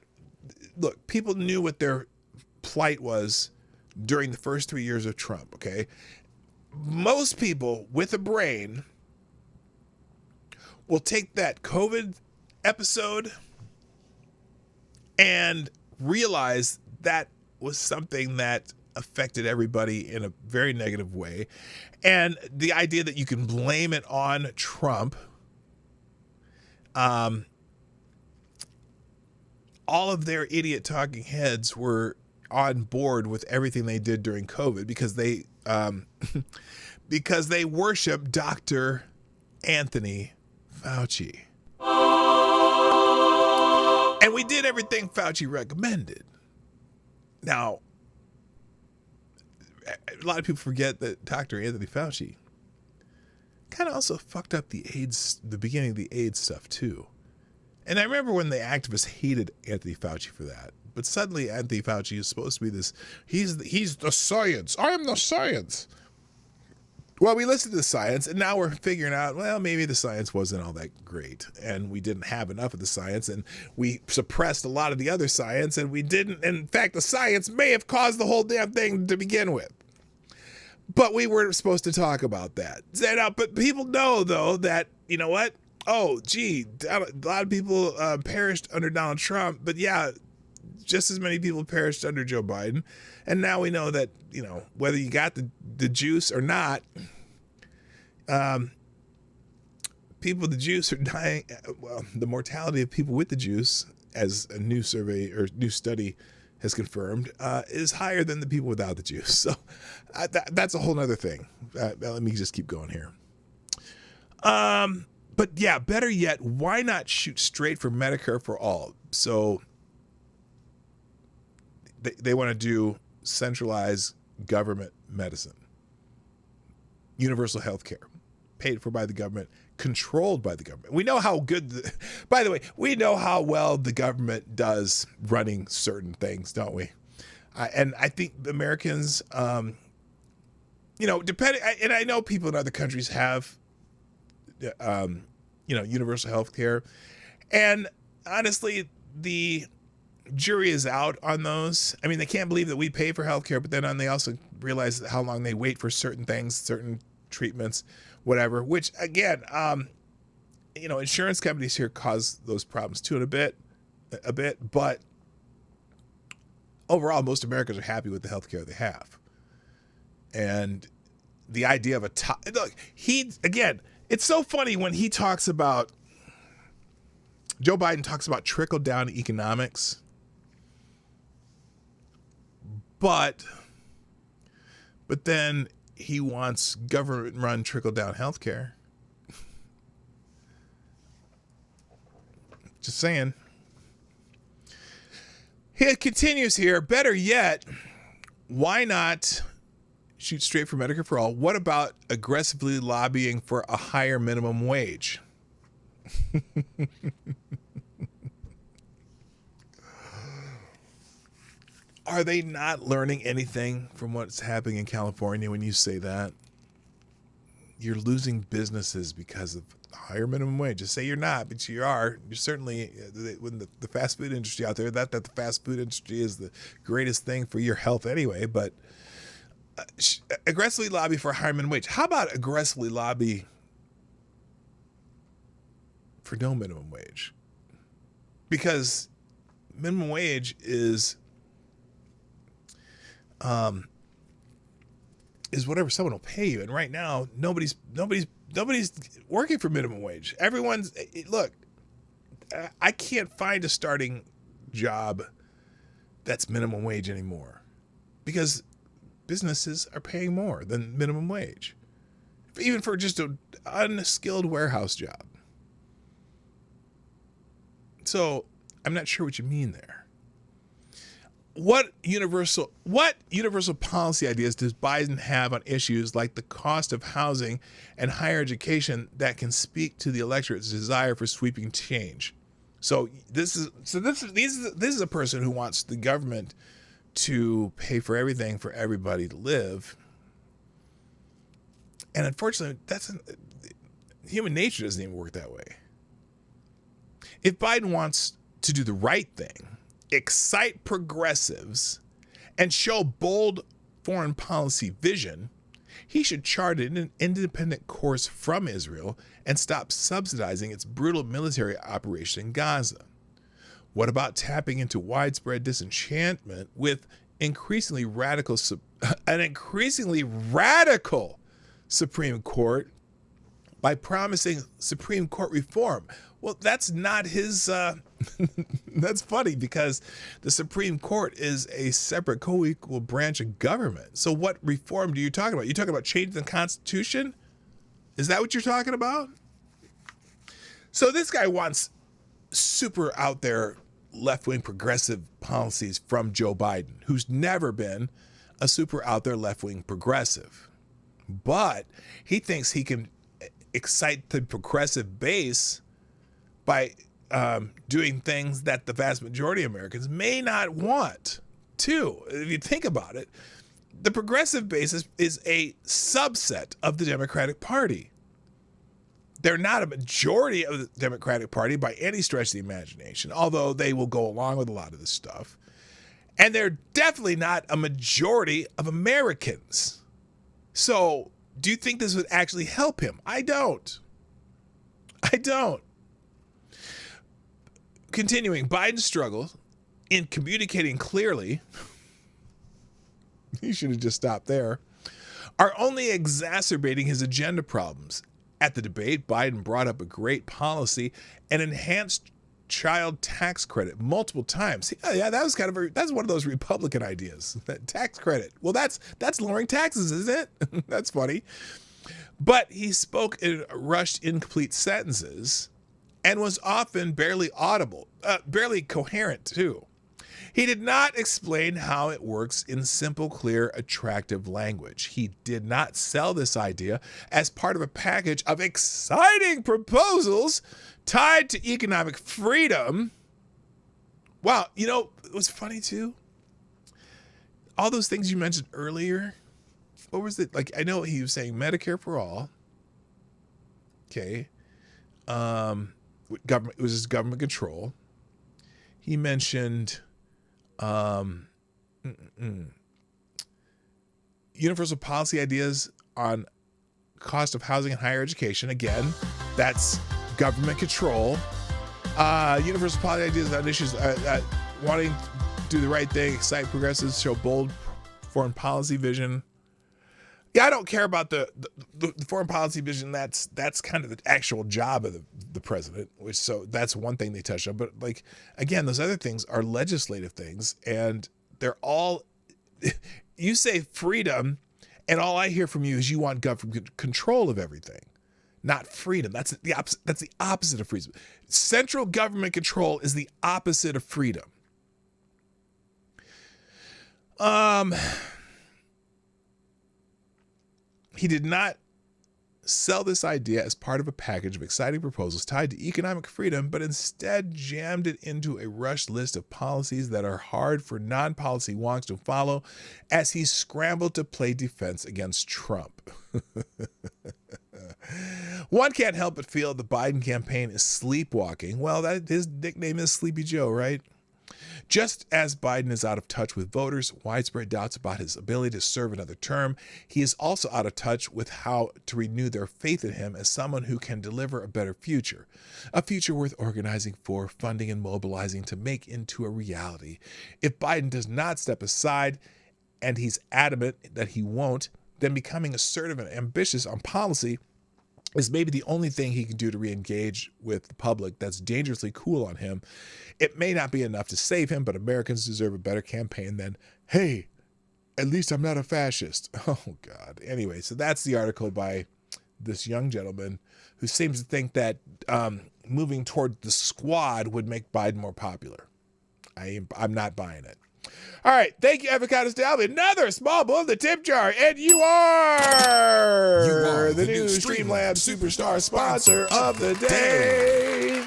Speaker 2: look, people knew what their plight was during the first 3 years of Trump, okay? Most people with a brain will take that COVID episode and realize that was something that affected everybody in a very negative way. And the idea that you can blame it on Trump, all of their idiot talking heads were on board with everything they did during COVID because they worship Dr. Anthony Fauci. And we did everything Fauci recommended. Now, a lot of people forget that Dr. Anthony Fauci kind of also fucked up the beginning of the AIDS stuff too. And I remember when the activists hated Anthony Fauci for that. But suddenly Anthony Fauci is supposed to be this, he's the science. I am the science. Well, we listened to the science, and now we're figuring out, well, maybe the science wasn't all that great, and we didn't have enough of the science, and we suppressed a lot of the other science, and we didn't. In fact, the science may have caused the whole damn thing to begin with. But we weren't supposed to talk about that. But people know, though, that, you know what? Oh, gee, a lot of people perished under Donald Trump, but yeah, just as many people perished under Joe Biden. And now we know that, you know, whether you got the juice or not, people with the juice are dying. Well, the mortality of people with the juice, as a new survey or new study has confirmed, is higher than the people without the juice. So that's a whole other thing. Let me just keep going here. But yeah, better yet, why not shoot straight for Medicare for all? So they want to do centralized government medicine. Universal health care, paid for by the government, controlled by the government. We know how good, by the way, we know how well the government does running certain things, don't we? And I think the Americans, depending, and I know people in other countries have, universal health care. And honestly, the jury is out on those. I mean, they can't believe that we pay for health care, but then they also realize how long they wait for certain things, certain treatments, whatever, which again, insurance companies here cause those problems too in a bit, but overall, most Americans are happy with the health care they have. And the idea of look, it's so funny when Joe Biden talks about trickle-down economics, but then he wants government-run trickle-down healthcare. Just saying. It continues here. Better yet, why not shoot straight for Medicare for all? What about aggressively lobbying for a higher minimum wage? Are they not learning anything from what's happening in California when you say that? You're losing businesses because of higher minimum wage. Just say you're not, but you are. You're certainly, when the fast food industry out there, that the fast food industry is the greatest thing for your health anyway, but aggressively lobby for a higher minimum wage. How about aggressively lobby for no minimum wage? Because minimum wage is whatever someone will pay you, and right now nobody's working for minimum wage. Look, I can't find a starting job that's minimum wage anymore because businesses are paying more than minimum wage, even for just an unskilled warehouse job. So I'm not sure what you mean there. What universal policy ideas does Biden have on issues like the cost of housing and higher education that can speak to the electorate's desire for sweeping change? So this is a person who wants the government to pay for everything for everybody to live. And unfortunately, human nature doesn't even work that way. If Biden wants to do the right thing, excite progressives, and show bold foreign policy vision, he should chart an independent course from Israel and stop subsidizing its brutal military operation in Gaza. What about tapping into widespread disenchantment with an increasingly radical Supreme Court by promising Supreme Court reform? Well, that's not his, that's funny because the Supreme Court is a separate co-equal branch of government. So what reform do you talk about? You talking about changing the Constitution? Is that what you're talking about? So this guy wants super out there left-wing progressive policies from Joe Biden, who's never been a super out there left-wing progressive. But he thinks he can excite the progressive base by doing things that the vast majority of Americans may not want to. If you think about it, the progressive base is a subset of the Democratic Party. They're not a majority of the Democratic Party by any stretch of the imagination, although they will go along with a lot of this stuff. And they're definitely not a majority of Americans. So do you think this would actually help him? I don't. Continuing, Biden's struggle in communicating clearly, he should have just stopped there, are only exacerbating his agenda problems. At the debate, Biden brought up a great policy, an enhanced child tax credit multiple times. Yeah, that's one of those Republican ideas. That tax credit. Well, that's lowering taxes, isn't it? That's funny. But he spoke in rushed, incomplete sentences and was often barely audible, barely coherent too. He did not explain how it works in simple, clear, attractive language. He did not sell this idea as part of a package of exciting proposals tied to economic freedom. Wow, you know, it was funny too. All those things you mentioned earlier, what was it? Like, I know he was saying Medicare for all. Okay. Government, it was his government control. He mentioned universal policy ideas on cost of housing and higher education. Again, that's government control. Universal policy ideas on issues wanting to do the right thing, excite progressives, show bold foreign policy vision. Yeah, I don't care about the foreign policy vision. That's kind of the actual job of the president, which, so that's one thing they touched on. But like, again, those other things are legislative things, and they're all, you say freedom, and all I hear from you is you want government control of everything, not freedom. That's the opposite. That's the opposite of freedom. Central government control is the opposite of freedom. He did not sell this idea as part of a package of exciting proposals tied to economic freedom, but instead jammed it into a rushed list of policies that are hard for non-policy wonks to follow as he scrambled to play defense against Trump. One can't help but feel the Biden campaign is sleepwalking. Well, his nickname is Sleepy Joe, right? Just as Biden is out of touch with voters, widespread doubts about his ability to serve another term, he is also out of touch with how to renew their faith in him as someone who can deliver a better future, a future worth organizing for, funding, and mobilizing to make into a reality. If Biden does not step aside, and he's adamant that he won't, then becoming assertive and ambitious on policy is maybe the only thing he can do to re-engage with the public that's dangerously cool on him. It may not be enough to save him, but Americans deserve a better campaign than, hey, at least I'm not a fascist. Oh, God. Anyway, so that's the article by this young gentleman who seems to think that moving toward the squad would make Biden more popular. I'm not buying it. All right. Thank you, Avocados Dalby. Another small blow of the tip jar. And you are the new Streamlabs Superstar sponsor of the day.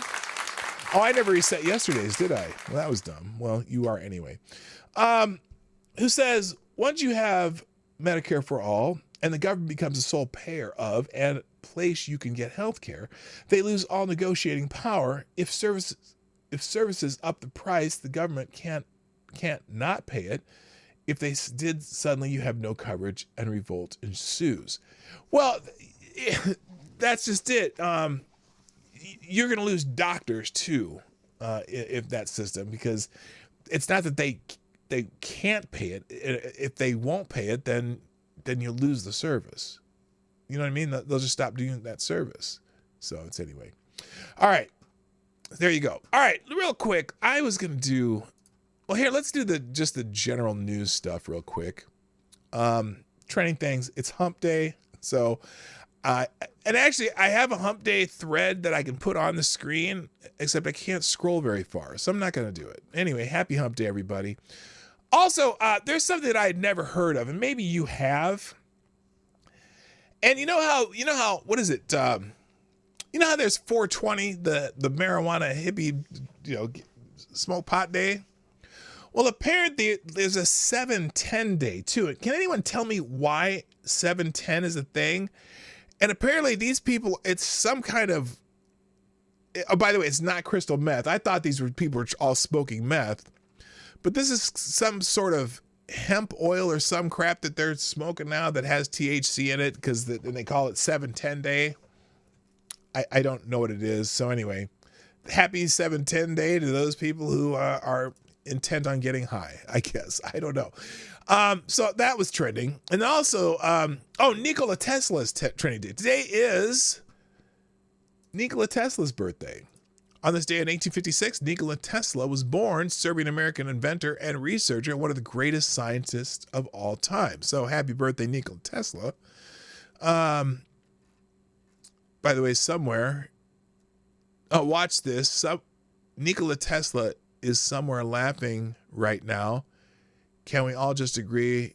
Speaker 2: Oh, I never reset yesterday's, did I? Well, that was dumb. Well, you are anyway. Who says, once you have Medicare for all and the government becomes the sole payer of and place you can get health care, they lose all negotiating power. If services up the price, the government can't not pay it. If they did, suddenly you have no coverage and revolt ensues. Well, that's just it. You're going to lose doctors too, if that system, because it's not that they can't pay it. If they won't pay it, then you lose the service. You know what I mean? They'll just stop doing that service. So it's anyway. All right, there you go. All right, real quick, I was going to do. Well, here, let's do just the general news stuff real quick. Trending things. It's Hump Day. So, and actually, I have a Hump Day thread that I can put on the screen, except I can't scroll very far, so I'm not going to do it. Anyway, happy Hump Day, everybody. Also, there's something that I had never heard of, and maybe you have. And you know how, what is it? You know how there's 420, the marijuana hippie, smoke pot day? Well, apparently there's a 7/10 day too. Can anyone tell me why 7/10 is a thing? And apparently these people, it's some kind of, oh, by the way, it's not crystal meth. I thought these people were all smoking meth, but this is some sort of hemp oil or some crap that they're smoking now that has THC in it, because they call it 7/10 day. I don't know what it is. So anyway, happy 7/10 day to those people who are intent on getting high, I guess. I don't know. So that was trending. And also, Nikola Tesla's trending day. Today is Nikola Tesla's birthday. On this day in 1856, Nikola Tesla was born, Serbian-American inventor and researcher, and one of the greatest scientists of all time. So happy birthday, Nikola Tesla. By the way, somewhere, watch this. Nikola Tesla is somewhere laughing right now. Can we all just agree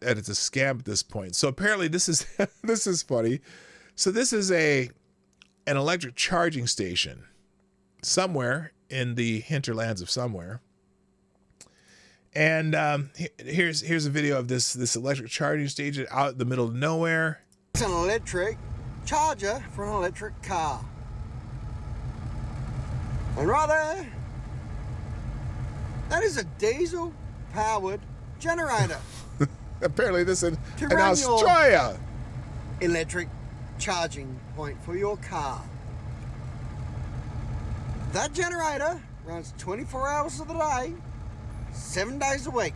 Speaker 2: that it's a scam at this point? So apparently this is this is funny. So this is an electric charging station somewhere in the hinterlands of somewhere. And here's a video of this electric charging station out in the middle of nowhere.
Speaker 3: It's an electric charger for an electric car. And right there, that is a diesel-powered generator.
Speaker 2: Apparently this in
Speaker 3: run
Speaker 2: Australia.
Speaker 3: Electric charging point for your car. That generator runs 24 hours of the day, 7 days a week.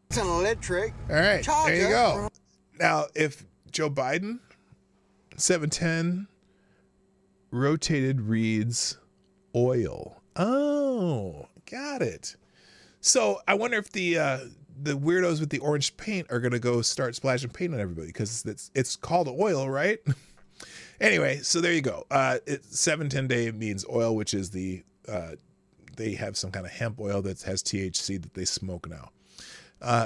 Speaker 3: It's an electric charger.
Speaker 2: There you go. Now, if Joe Biden, 710, rotated reads oil. Oh, got it. So I wonder if the weirdos with the orange paint are gonna go start splashing paint on everybody because it's called oil, right? Anyway, so there you go. 710 day means oil, which is the they have some kind of hemp oil that has THC that they smoke now.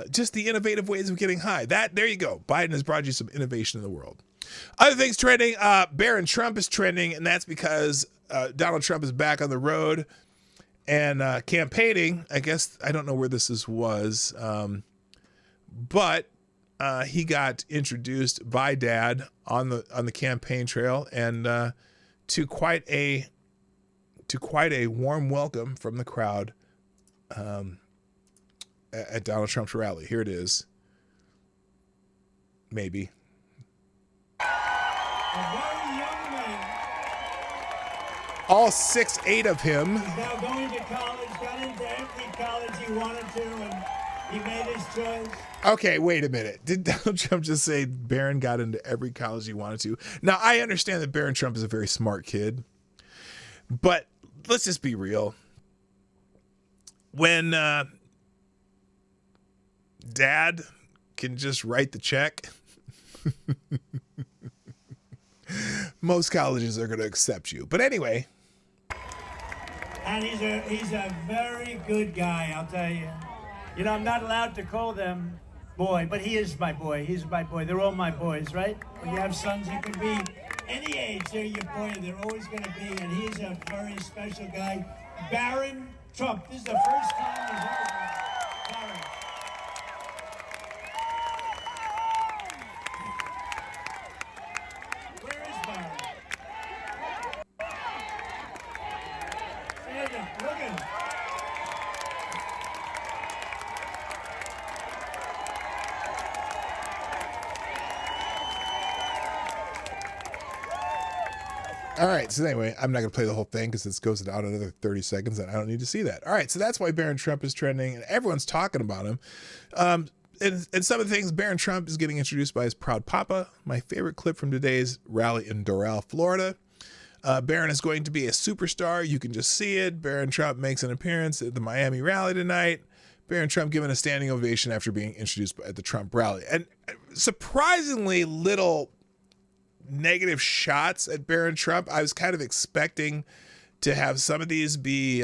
Speaker 2: Just the innovative ways of getting high. There you go. Biden has brought you some innovation in the world. Other things trending. Barron Trump is trending, and that's because Donald Trump is back on the road and campaigning. I guess I don't know where this was, but he got introduced by Dad on the campaign trail, and to quite a warm welcome from the crowd at Donald Trump's rally. Here it is. Maybe.
Speaker 4: A very young man.
Speaker 2: All 6'8" of him.
Speaker 4: He's now going to college, got into every college he wanted to, and he made his choice.
Speaker 2: Okay, wait a minute. Did Donald Trump just say Barron got into every college he wanted to? Now, I understand that Barron Trump is a very smart kid, but let's just be real. When Dad can just write the check, most colleges are going to accept you. But anyway.
Speaker 4: And he's a very good guy, I'll tell you. You know, I'm not allowed to call them boy, but he is my boy. He's my boy. They're all my boys, right? When you have sons, you can be any age. They're your boy. They're always going to be. And he's a very special guy. Barron Trump. This is the first time he's ever been. Barron. Where is Barron? Look at him.
Speaker 2: All right, so anyway, I'm not going to play the whole thing because this goes out another 30 seconds and I don't need to see that. All right, so that's why Barron Trump is trending and everyone's talking about him. And some of the things, Barron Trump is getting introduced by his proud papa. My favorite clip from today's rally in Doral, Florida. Barron is going to be a superstar. You can just see it. Barron Trump makes an appearance at the Miami rally tonight. Barron Trump given a standing ovation after being introduced at the Trump rally. And surprisingly little negative shots at Barron Trump. I was kind of expecting to have some of these be, be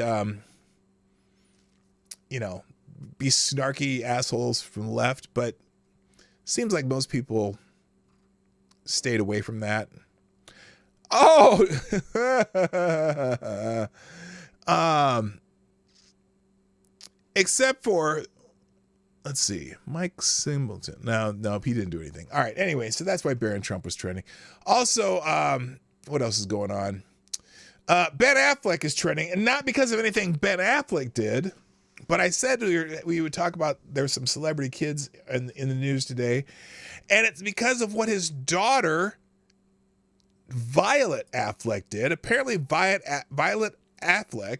Speaker 2: snarky assholes from the left, but seems like most people stayed away from that. Oh, except for, let's see, Mike Singleton. No, he didn't do anything. All right. Anyway, so that's why Barron Trump was trending. Also, what else is going on? Ben Affleck is trending, and not because of anything Ben Affleck did, but I said we would talk about there's some celebrity kids in the news today, and it's because of what his daughter Violet Affleck did. Apparently, Violet Affleck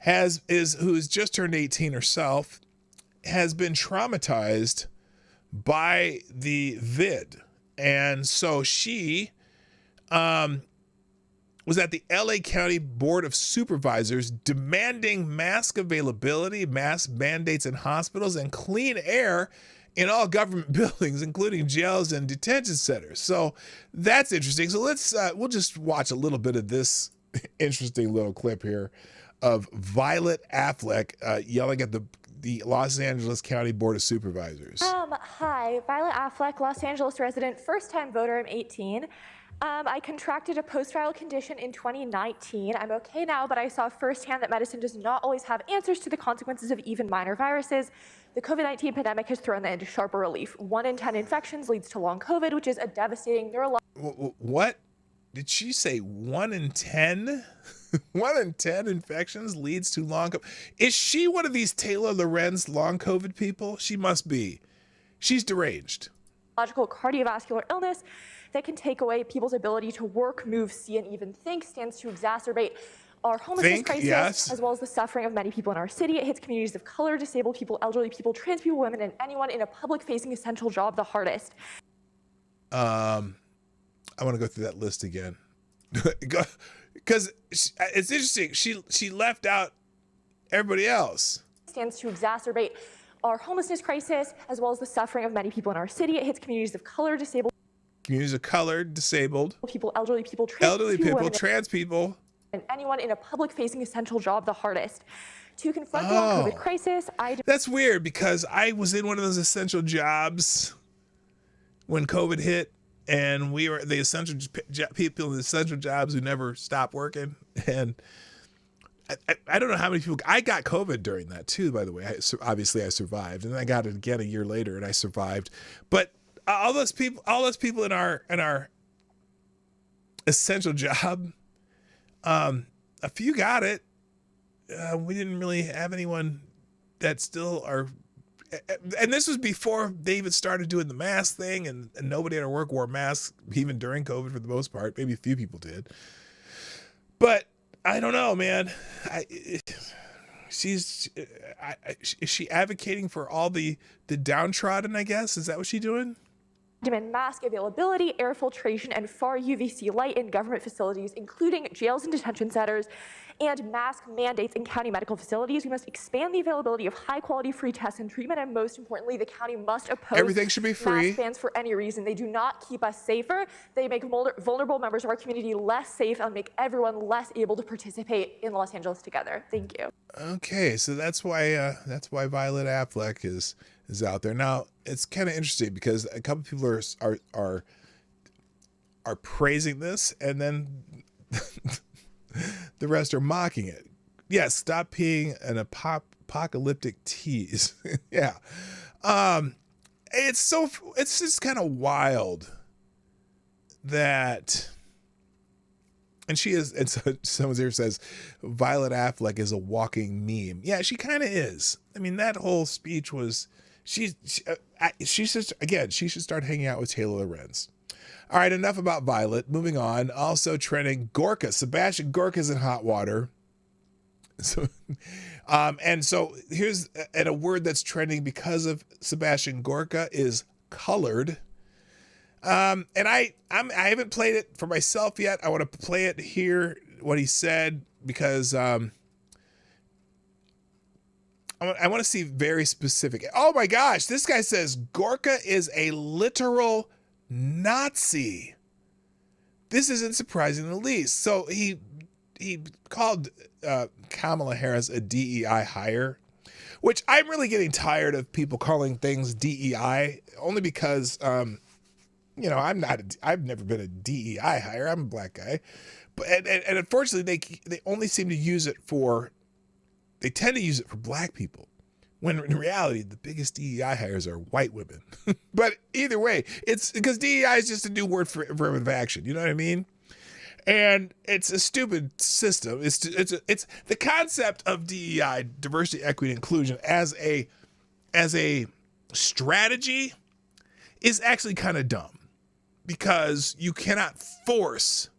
Speaker 2: who's just turned 18 herself, has been traumatized by the vid. And so she was at the LA County Board of Supervisors demanding mask availability, mask mandates in hospitals, and clean air in all government buildings, including jails and detention centers. So that's interesting. So we'll just watch a little bit of this interesting little clip here of Violet Affleck yelling at the Los Angeles County Board of Supervisors.
Speaker 5: Hi, Violet Affleck, Los Angeles resident, first-time voter, I'm 18. I contracted a post-viral condition in 2019. I'm okay now, but I saw firsthand that medicine does not always have answers to the consequences of even minor viruses. The COVID-19 pandemic has thrown that into sharper relief. 1 in 10 infections leads to long COVID, which is a devastating neurological...
Speaker 2: What? Did she say 1 in 10? 1 in 10 infections leads to long COVID. Is she one of these Taylor Lorenz long COVID people? She must be. She's deranged.
Speaker 5: Cardiovascular illness that can take away people's ability to work, move, see, and even think, stands to exacerbate our homelessness crisis,
Speaker 2: yes,
Speaker 5: as well as the suffering of many people in our city. It hits communities of color, disabled people, elderly people, trans people, women, and anyone in a public-facing essential job the hardest.
Speaker 2: I want to go through that list again. Because it's interesting. She left out everybody else.
Speaker 5: Stands to exacerbate our homelessness crisis, as well as the suffering of many people in our city. It hits communities of color, disabled people, elderly people,
Speaker 2: trans people,
Speaker 5: and anyone in a public-facing essential job the hardest. To confront the long COVID crisis,
Speaker 2: That's weird because I was in one of those essential jobs when COVID hit, and we were the essential people in the essential jobs who never stopped working. And I don't know how many people. I got COVID during that too, by the way. Obviously, I survived, and I got it again a year later, and I survived. But all those people in our essential job, a few got it. We didn't really have anyone that still are. And this was before they even started doing the mask thing, and nobody at our work wore masks even during COVID for the most part. Maybe a few people did. But I don't know, man. Is she advocating for all the downtrodden, I guess? Is that what she's doing?
Speaker 5: Demand mask availability, air filtration, and far UVC light in government facilities, including jails and detention centers, and mask mandates in county medical facilities. We must expand the availability of high-quality free tests and treatment, and most importantly, the county must oppose
Speaker 2: everything should be free.
Speaker 5: Mask bans for any reason. They do not keep us safer. They make vulnerable members of our community less safe and make everyone less able to participate in Los Angeles together. Thank you.
Speaker 2: Okay, so that's why Violet Affleck is out there now. It's kind of interesting because a couple people are praising this, and then the rest are mocking it. Yes, stop being an apocalyptic tease. Yeah, it's just kind of wild that. And she is, and so someone here says, Violet Affleck is a walking meme. Yeah, she kind of is. I mean, that whole speech was. She should start hanging out with Taylor Lorenz. All right, enough about Violet. Moving on. Also trending, Gorka. Sebastian Gorka's in hot water. So, and so here's a word that's trending because of Sebastian Gorka is colored. And I haven't played it for myself yet. I want to play it here, what he said, because I want to see very specific. Oh my gosh, this guy says Gorka is a literal Nazi. This isn't surprising in the least. So he called Kamala Harris a DEI hire, which I'm really getting tired of people calling things DEI, only because I've never been a DEI hire. I'm a black guy, but and unfortunately they only seem to use it for. They tend to use it for black people, when in reality, the biggest DEI hires are white women. But either way, it's because DEI is just a new word for affirmative action. You know what I mean? And it's a stupid system. It's the concept of DEI, diversity, equity, inclusion, as a strategy is actually kind of dumb, because you cannot force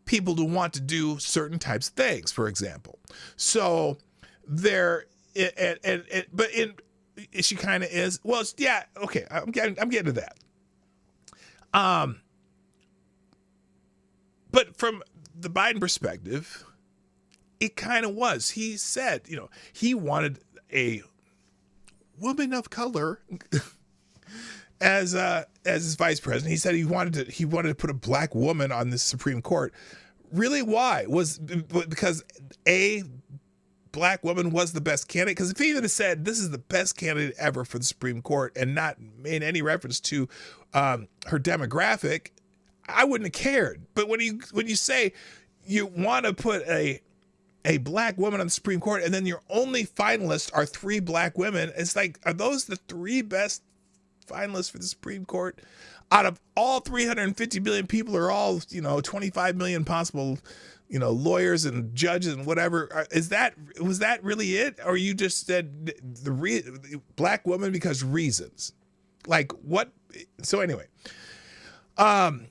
Speaker 2: people to want to do certain types of things, for example. So she kind of is. Well, yeah, okay. I'm getting to that. But from the Biden perspective, it kind of was. He said, he wanted a woman of color as his vice president. He said he wanted to put a black woman on the Supreme Court. Really, why? Was because black woman was the best candidate, because if he even said this is the best candidate ever for the Supreme Court and not made any reference to her demographic, I wouldn't have cared. But when you say you want to put a black woman on the Supreme Court and then your only finalists are 3 black women, it's like, are those the 3 best finalists for the Supreme Court? Out of all 350 million people, are all 25 million possible lawyers and judges and whatever. Was that really it? Or you just said the black woman because reasons? Like what? So anyway, oh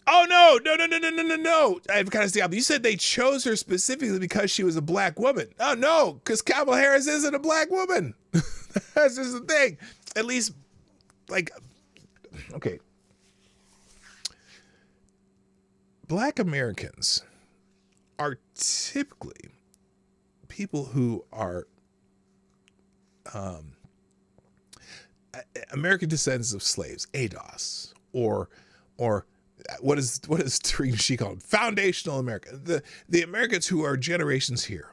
Speaker 2: no. I've kind of seen. You said they chose her specifically because she was a black woman. Oh no, because Kamala Harris isn't a black woman. That's just the thing. At least, like, okay. Black Americans are typically people who are American descendants of slaves, ADOS, or what is Tariq she called foundational America, the Americans who are generations here.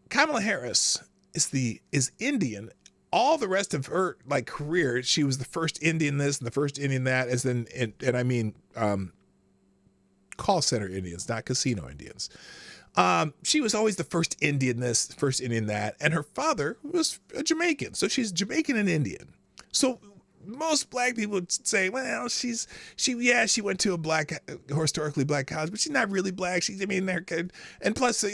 Speaker 2: Kamala Harris is Indian. All the rest of her career, she was the first Indian this and the first Indian that, and I mean call center Indians, not casino Indians. She was always the first Indian this, first Indian that, and her father was a Jamaican, so she's Jamaican and Indian. So most black people would say, well, she went to a historically black college, but she's not really black. And plus,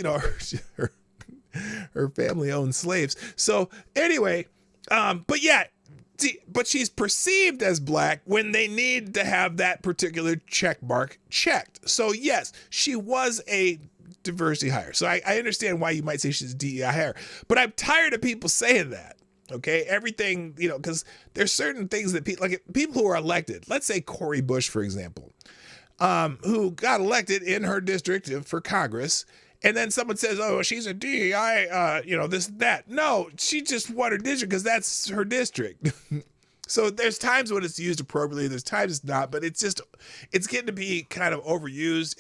Speaker 2: her family owned slaves. So anyway, but she's perceived as black when they need to have that particular check mark checked. So yes, she was a diversity hire. So I understand why you might say she's a DEI hire, but I'm tired of people saying that. Okay, everything, because there's certain things that people who are elected, let's say Cori Bush, for example, who got elected in her district for Congress, and then someone says, oh, she's a DEI, this, that. No, she just won her district because that's her district. So there's times when it's used appropriately, there's times it's not, but it's getting to be kind of overused,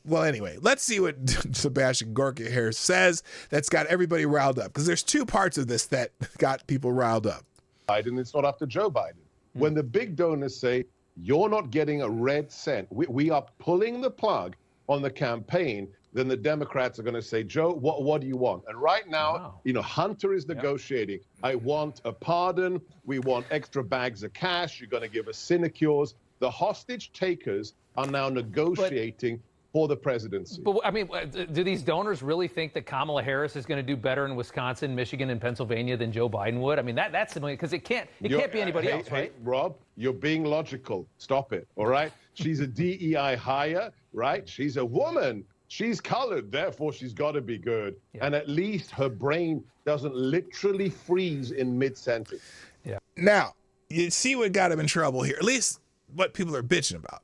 Speaker 2: well, anyway, let's see what Sebastian Gorka here says that's got everybody riled up, because there's 2 parts of this that got people riled up.
Speaker 6: Biden, it's not up to Joe Biden. When the big donors say, you're not getting a red cent, we are pulling the plug on the campaign, then the Democrats are going to say, Joe, what do you want? And right now, Hunter is negotiating. I want a pardon. We want extra bags of cash. You're going to give us sinecures. The hostage takers are now negotiating for the presidency.
Speaker 7: But I mean, do these donors really think that Kamala Harris is going to do better in Wisconsin, Michigan, and Pennsylvania than Joe Biden would? I mean, that's because it can't be anybody else, right?
Speaker 6: Hey, Rob, you're being logical. Stop it. All right. She's a DEI hire, right? She's a woman. She's colored, therefore she's got to be good. Yeah. And at least her brain doesn't literally freeze in mid-sentence.
Speaker 2: Yeah. Now, you see what got him in trouble here, at least what people are bitching about.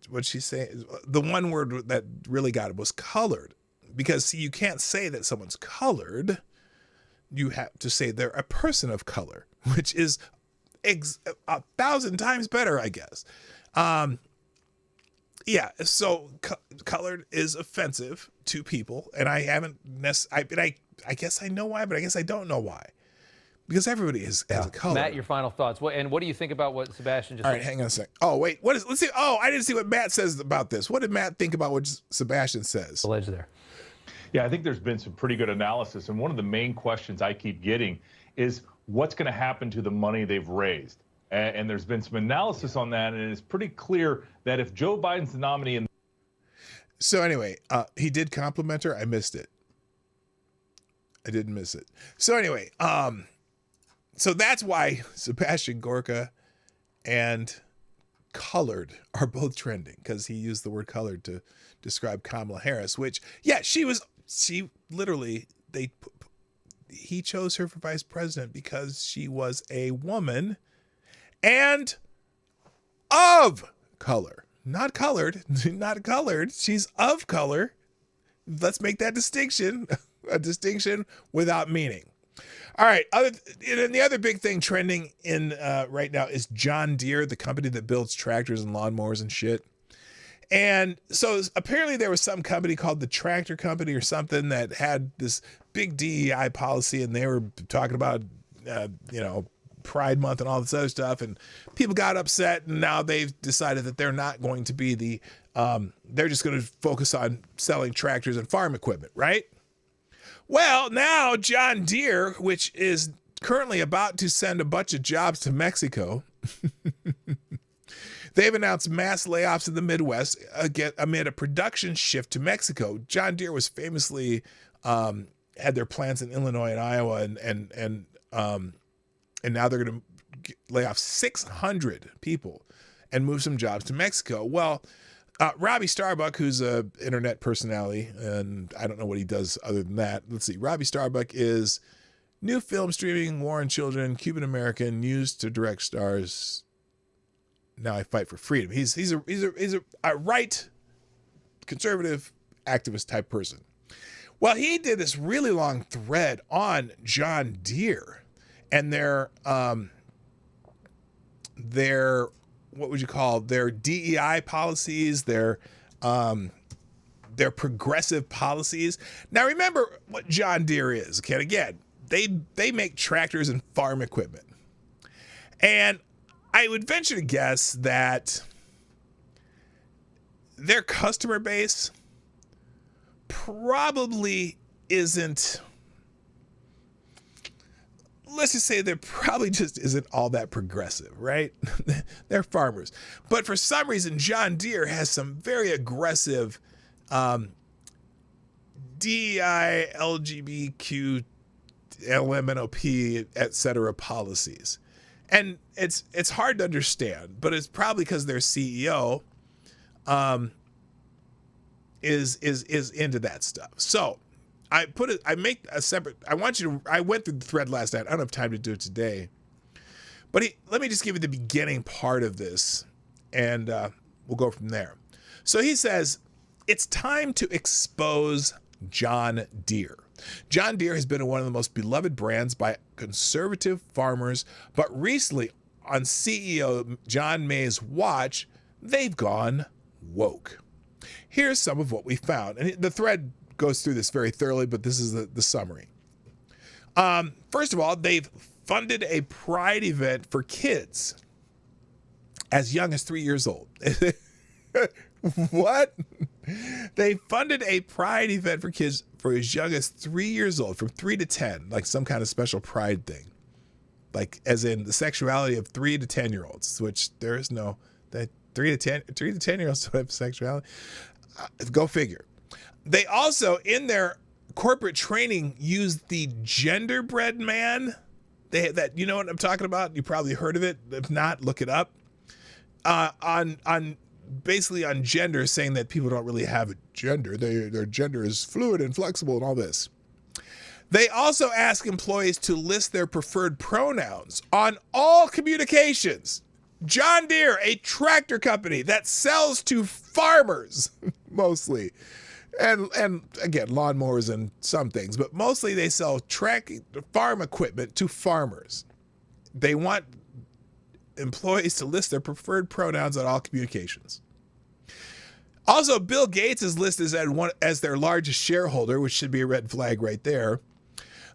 Speaker 2: What she's saying, the one word that really got him was colored. Because you can't say that someone's colored. You have to say they're a person of color, which is 1,000 times better, I guess. Yeah, so colored is offensive to people, and I haven't necessarily, I guess I know why, but I guess I don't know why. Because everybody has a color.
Speaker 7: Matt, your final thoughts. What do you think about what Sebastian just said?
Speaker 2: All right, hang on a sec. Oh, wait, let's see. Oh, I didn't see what Matt says about this. What did Matt think about what Sebastian says?
Speaker 7: The ledge there.
Speaker 8: Yeah, I think there's been some pretty good analysis, and one of the main questions I keep getting is what's going to happen to the money they've raised? And there's been some analysis on that, and it's pretty clear that if Joe Biden's the nominee...
Speaker 2: So anyway, he did compliment her. I missed it. I didn't miss it. So anyway, so that's why Sebastian Gorka and colored are both trending, because he used the word colored to describe Kamala Harris, which, yeah, he chose her for vice president because she was a woman and of color, not colored, not colored. She's of color. Let's make that distinction, a distinction without meaning. All right. And the other big thing trending in right now is John Deere, the company that builds tractors and lawnmowers and shit. And so apparently there was some company called the Tractor Company or something that had this big DEI policy, and they were talking about, Pride Month and all this other stuff. And people got upset, and now they've decided that they're not going to be they're just going to focus on selling tractors and farm equipment, right? Well, now John Deere, which is currently about to send a bunch of jobs to Mexico, they've announced mass layoffs in the Midwest amid a production shift to Mexico. John Deere was famously had their plants in Illinois and Iowa, and now they're going to lay off 600 people and move some jobs to Mexico. Well, Robbie Starbuck, who's a internet personality, and I don't know what he does other than that. Let's see. Robbie Starbuck is new film streaming, War on Children, Cuban American, used to direct stars. Now I Fight for Freedom. He's a right conservative activist type person. Well, he did this really long thread on John Deere and their what would you call their DEI policies, their progressive policies. Now remember what John Deere is. Okay, again, they make tractors and farm equipment. And I would venture to guess that their customer base probably isn't, let's just say there probably just isn't all that progressive, right? They're farmers. But for some reason, John Deere has some very aggressive DEI, LGBTQ, LMNOP, etc. policies. And it's hard to understand, but it's probably because their CEO is into that stuff. So I went through the thread last night. I don't have time to do it today. But let me just give you the beginning part of this, and we'll go from there. So he says, it's time to expose John Deere. John Deere has been one of the most beloved brands by conservative farmers, but recently on CEO John May's watch, they've gone woke. Here's some of what we found. And the thread goes through this very thoroughly, but this is the summary. First of all, they've funded a pride event for kids as young as 3 years old. What? They funded a pride event for kids for as young as 3 years old, from 3 to 10, like some kind of special pride thing. Like as in the sexuality of 3 to 10-year-olds, which there is no, that 3 to 10-year-olds don't have sexuality. Go figure. They also, in their corporate training, used the genderbread man. You know what I'm talking about? You probably heard of it. If not, look it up. Basically on gender, saying that people don't really have a gender. Their gender is fluid and flexible and all this. They also ask employees to list their preferred pronouns on all communications. John Deere, a tractor company that sells to farmers, mostly. And again, lawnmowers and some things, but mostly they sell farm equipment to farmers. They want employees to list their preferred pronouns on all communications. Also, Bill Gates is listed as their largest shareholder, which should be a red flag right there.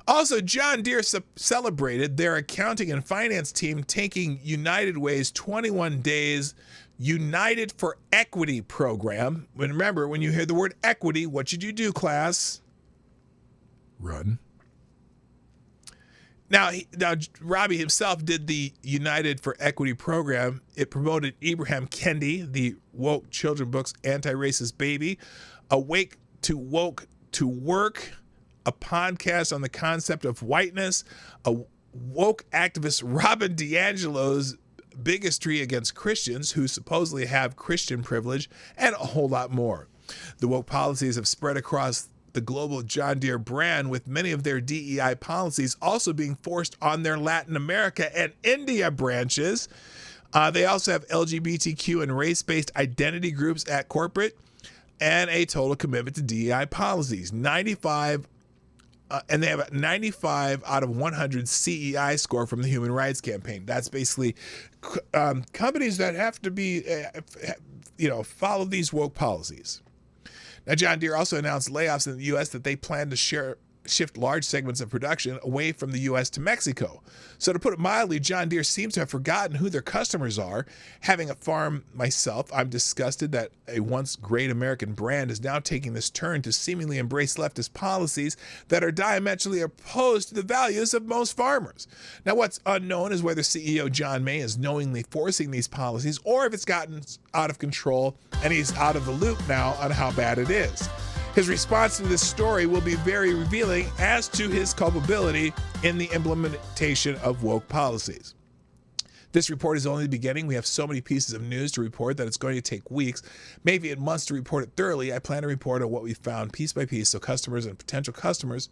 Speaker 2: Also, John Deere celebrated their accounting and finance team taking United Way's 21 days United for Equity program. Remember, when you hear the word equity, what should you do, class? Run. Now, Robbie himself did the United for Equity program. It promoted Ibram Kendi, the woke children book's anti-racist baby, Awake to Woke to Work, a podcast on the concept of whiteness, a woke activist Robin DiAngelo's bigotry against Christians who supposedly have Christian privilege, and a whole lot more. The woke policies have spread across the global John Deere brand, with many of their DEI policies also being forced on their Latin America and India branches. They also have LGBTQ and race-based identity groups at corporate, and a total commitment to DEI policies. 95 and they have a 95 out of 100 CEI score from the Human Rights Campaign. That's basically companies that have to be, follow these woke policies. Now, John Deere also announced layoffs in the U.S. that they plan to shift large segments of production away from the U.S. to Mexico. So to put it mildly, John Deere seems to have forgotten who their customers are. Having a farm myself, I'm disgusted that a once great American brand is now taking this turn to seemingly embrace leftist policies that are diametrically opposed to the values of most farmers. Now, what's unknown is whether CEO John May is knowingly forcing these policies or if it's gotten out of control and he's out of the loop now on how bad it is. His response to this story will be very revealing as to his culpability in the implementation of woke policies. This report is only the beginning. We have so many pieces of news to report that it's going to take weeks, maybe months to report it thoroughly. I plan to report on what we found piece by piece so customers and potential customers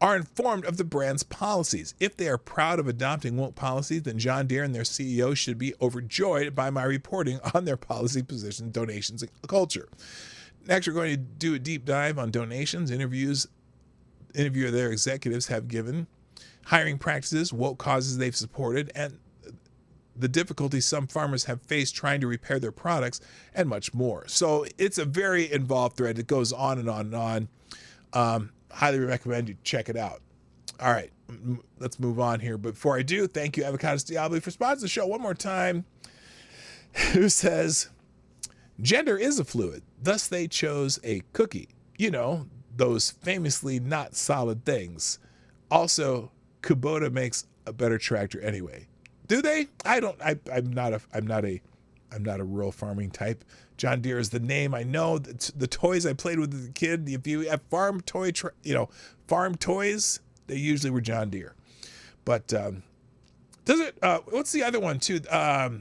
Speaker 2: are informed of the brand's policies. If they are proud of adopting woke policies, then John Deere and their CEO should be overjoyed by my reporting on their policy position, donations, and culture. Next, we're going to do a deep dive on donations, interview their executives have given, hiring practices, woke causes they've supported, and the difficulties some farmers have faced trying to repair their products, and much more. So it's a very involved thread. It goes on and on and on. Highly recommend you check it out. All right, let's move on here. But before I do, thank you, Avocados Diablo, for sponsoring the show one more time. Who says, gender is a fluid, thus they chose a cookie. You know, those famously not solid things. Also, Kubota makes a better tractor anyway. Do they? I'm not a rural farming type. John Deere is the name. I know the toys I played with as a kid. If you have farm toys, they usually were John Deere. But does it? What's the other one too? Not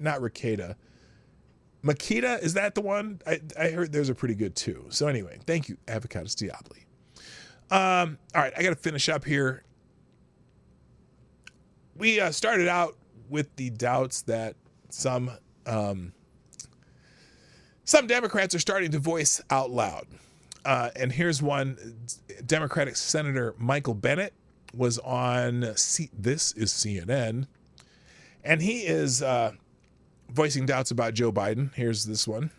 Speaker 2: Ricada. Makita, is that the one? I heard there's a pretty good too. So anyway, thank you, Avocados Diablo. All right, I got to finish up here. We started out with the doubts that some Democrats are starting to voice out loud. And here's one. Democratic Senator Michael Bennet was on This is CNN, and he is voicing doubts about Joe Biden. Here's this one.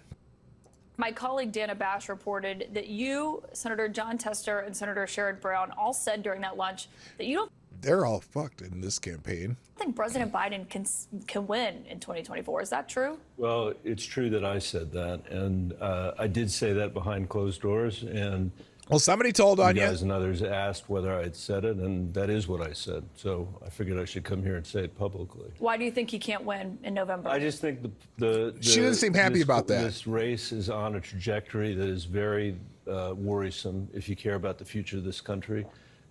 Speaker 9: My colleague Dana Bash reported that you, Senator John Tester, and Senator Sherrod Brown all said during that lunch that you don't
Speaker 2: They're all fucked in this campaign.
Speaker 9: think President Biden can win in 2024. Is that true?
Speaker 10: Well, it's true that I said that, and I did say that behind closed doors, and
Speaker 2: well, somebody told on you.
Speaker 10: guys and others asked whether I had said it, and that is what I said. So I figured I should come here and say it publicly.
Speaker 9: Why do you think he can't win in November?
Speaker 10: I just think
Speaker 2: She doesn't seem happy about that.
Speaker 10: This race is on a trajectory that is very worrisome if you care about the future of this country.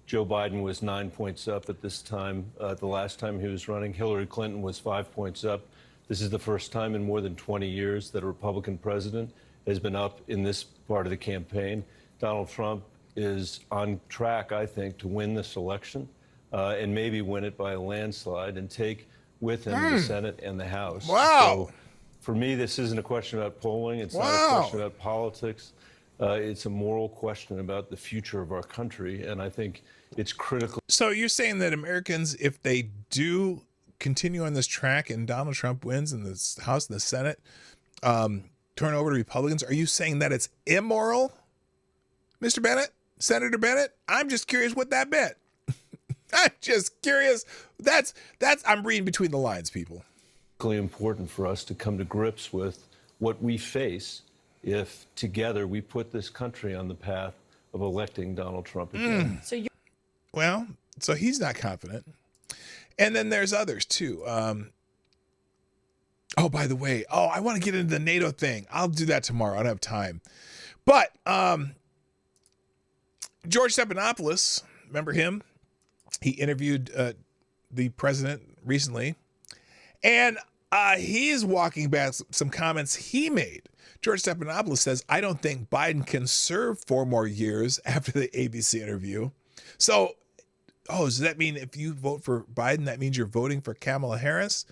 Speaker 10: Joe Biden was 9 points up at this time, the last time he was running. Hillary Clinton was 5 points up. This is the first time in more than 20 years that a Republican president has been up in this part of the campaign. Donald Trump is on track, I think, to win this election and maybe win it by a landslide and take with him the Senate and the House.
Speaker 2: Wow.
Speaker 10: So for me, this isn't a question about polling. It's not a question about politics. It's a moral question about the future of our country, and I think it's critical.
Speaker 2: So you're saying that Americans, if they do continue on this track and Donald Trump wins in the House and the Senate, turn over to Republicans, are you saying that it's immoral, Mr. Bennett, Senator Bennett? I'm just curious what that meant. I'm just curious. That's I'm reading between the lines, people.
Speaker 10: It's really important for us to come to grips with what we face if together we put this country on the path of electing Donald Trump again.
Speaker 2: So he's not confident. And then there's others too. Oh, by the way, I want to get into the NATO thing. I'll do that tomorrow. I don't have time. But George Stephanopoulos, remember him? He interviewed the president recently. And he's walking back some comments he made. George Stephanopoulos says, I don't think Biden can serve 4 more years after the ABC interview. So, does that mean if you vote for Biden, that means you're voting for Kamala Harris?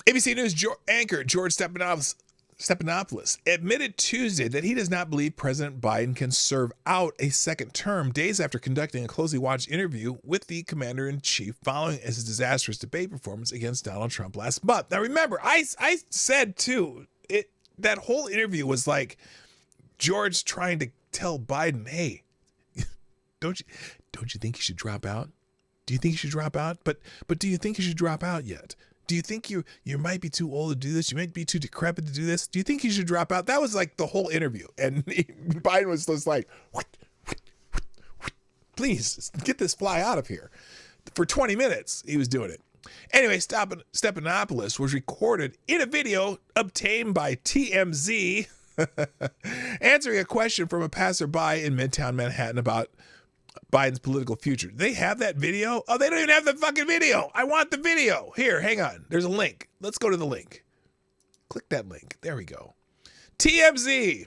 Speaker 2: ABC News anchor George Stephanopoulos Stephanopoulos admitted Tuesday that he does not believe President Biden can serve out a second term days after conducting a closely watched interview with the commander-in-chief following his disastrous debate performance against Donald Trump last month. Now remember, I said too, that whole interview was like George trying to tell Biden, hey, don't you think you should drop out? Do you think you should drop out? But do you think you should drop out yet? Do you think you might be too old to do this? You might be too decrepit to do this. Do you think you should drop out? That was like the whole interview. And Biden was just like, please get this fly out of here. For 20 minutes, he was doing it. Anyway, Stephanopoulos was recorded in a video obtained by TMZ answering a question from a passerby in Midtown Manhattan about Biden's political future. Do they have that video? Oh, they don't even have the fucking video. I want the video. Here, hang on. There's a link. Let's go to the link. Click that link. There we go. TMZ.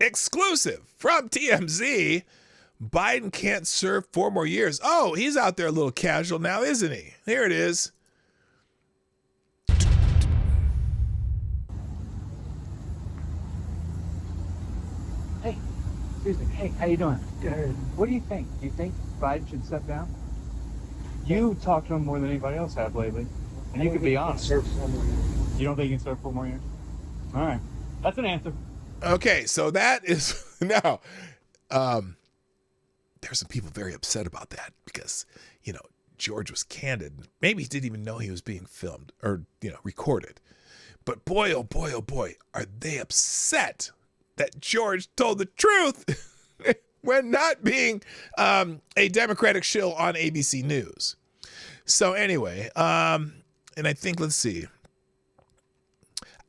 Speaker 2: Exclusive from TMZ. Biden can't serve 4 more years. Oh, he's out there a little casual now, isn't he? Here it is.
Speaker 11: Hey, excuse me. Hey, how you doing? Good. What do you think? Do you think Biden should step down? You talked to him more than anybody else have lately, and you could be honest. Serve 4 more years. You don't think he can serve 4 more years? All right, that's an answer.
Speaker 2: Okay, so that is now. There's some people very upset about that because, George was candid. Maybe he didn't even know he was being filmed or, recorded. But boy, oh boy, oh boy, are they upset that George told the truth when not being a Democratic shill on ABC News. So anyway, and I think, let's see.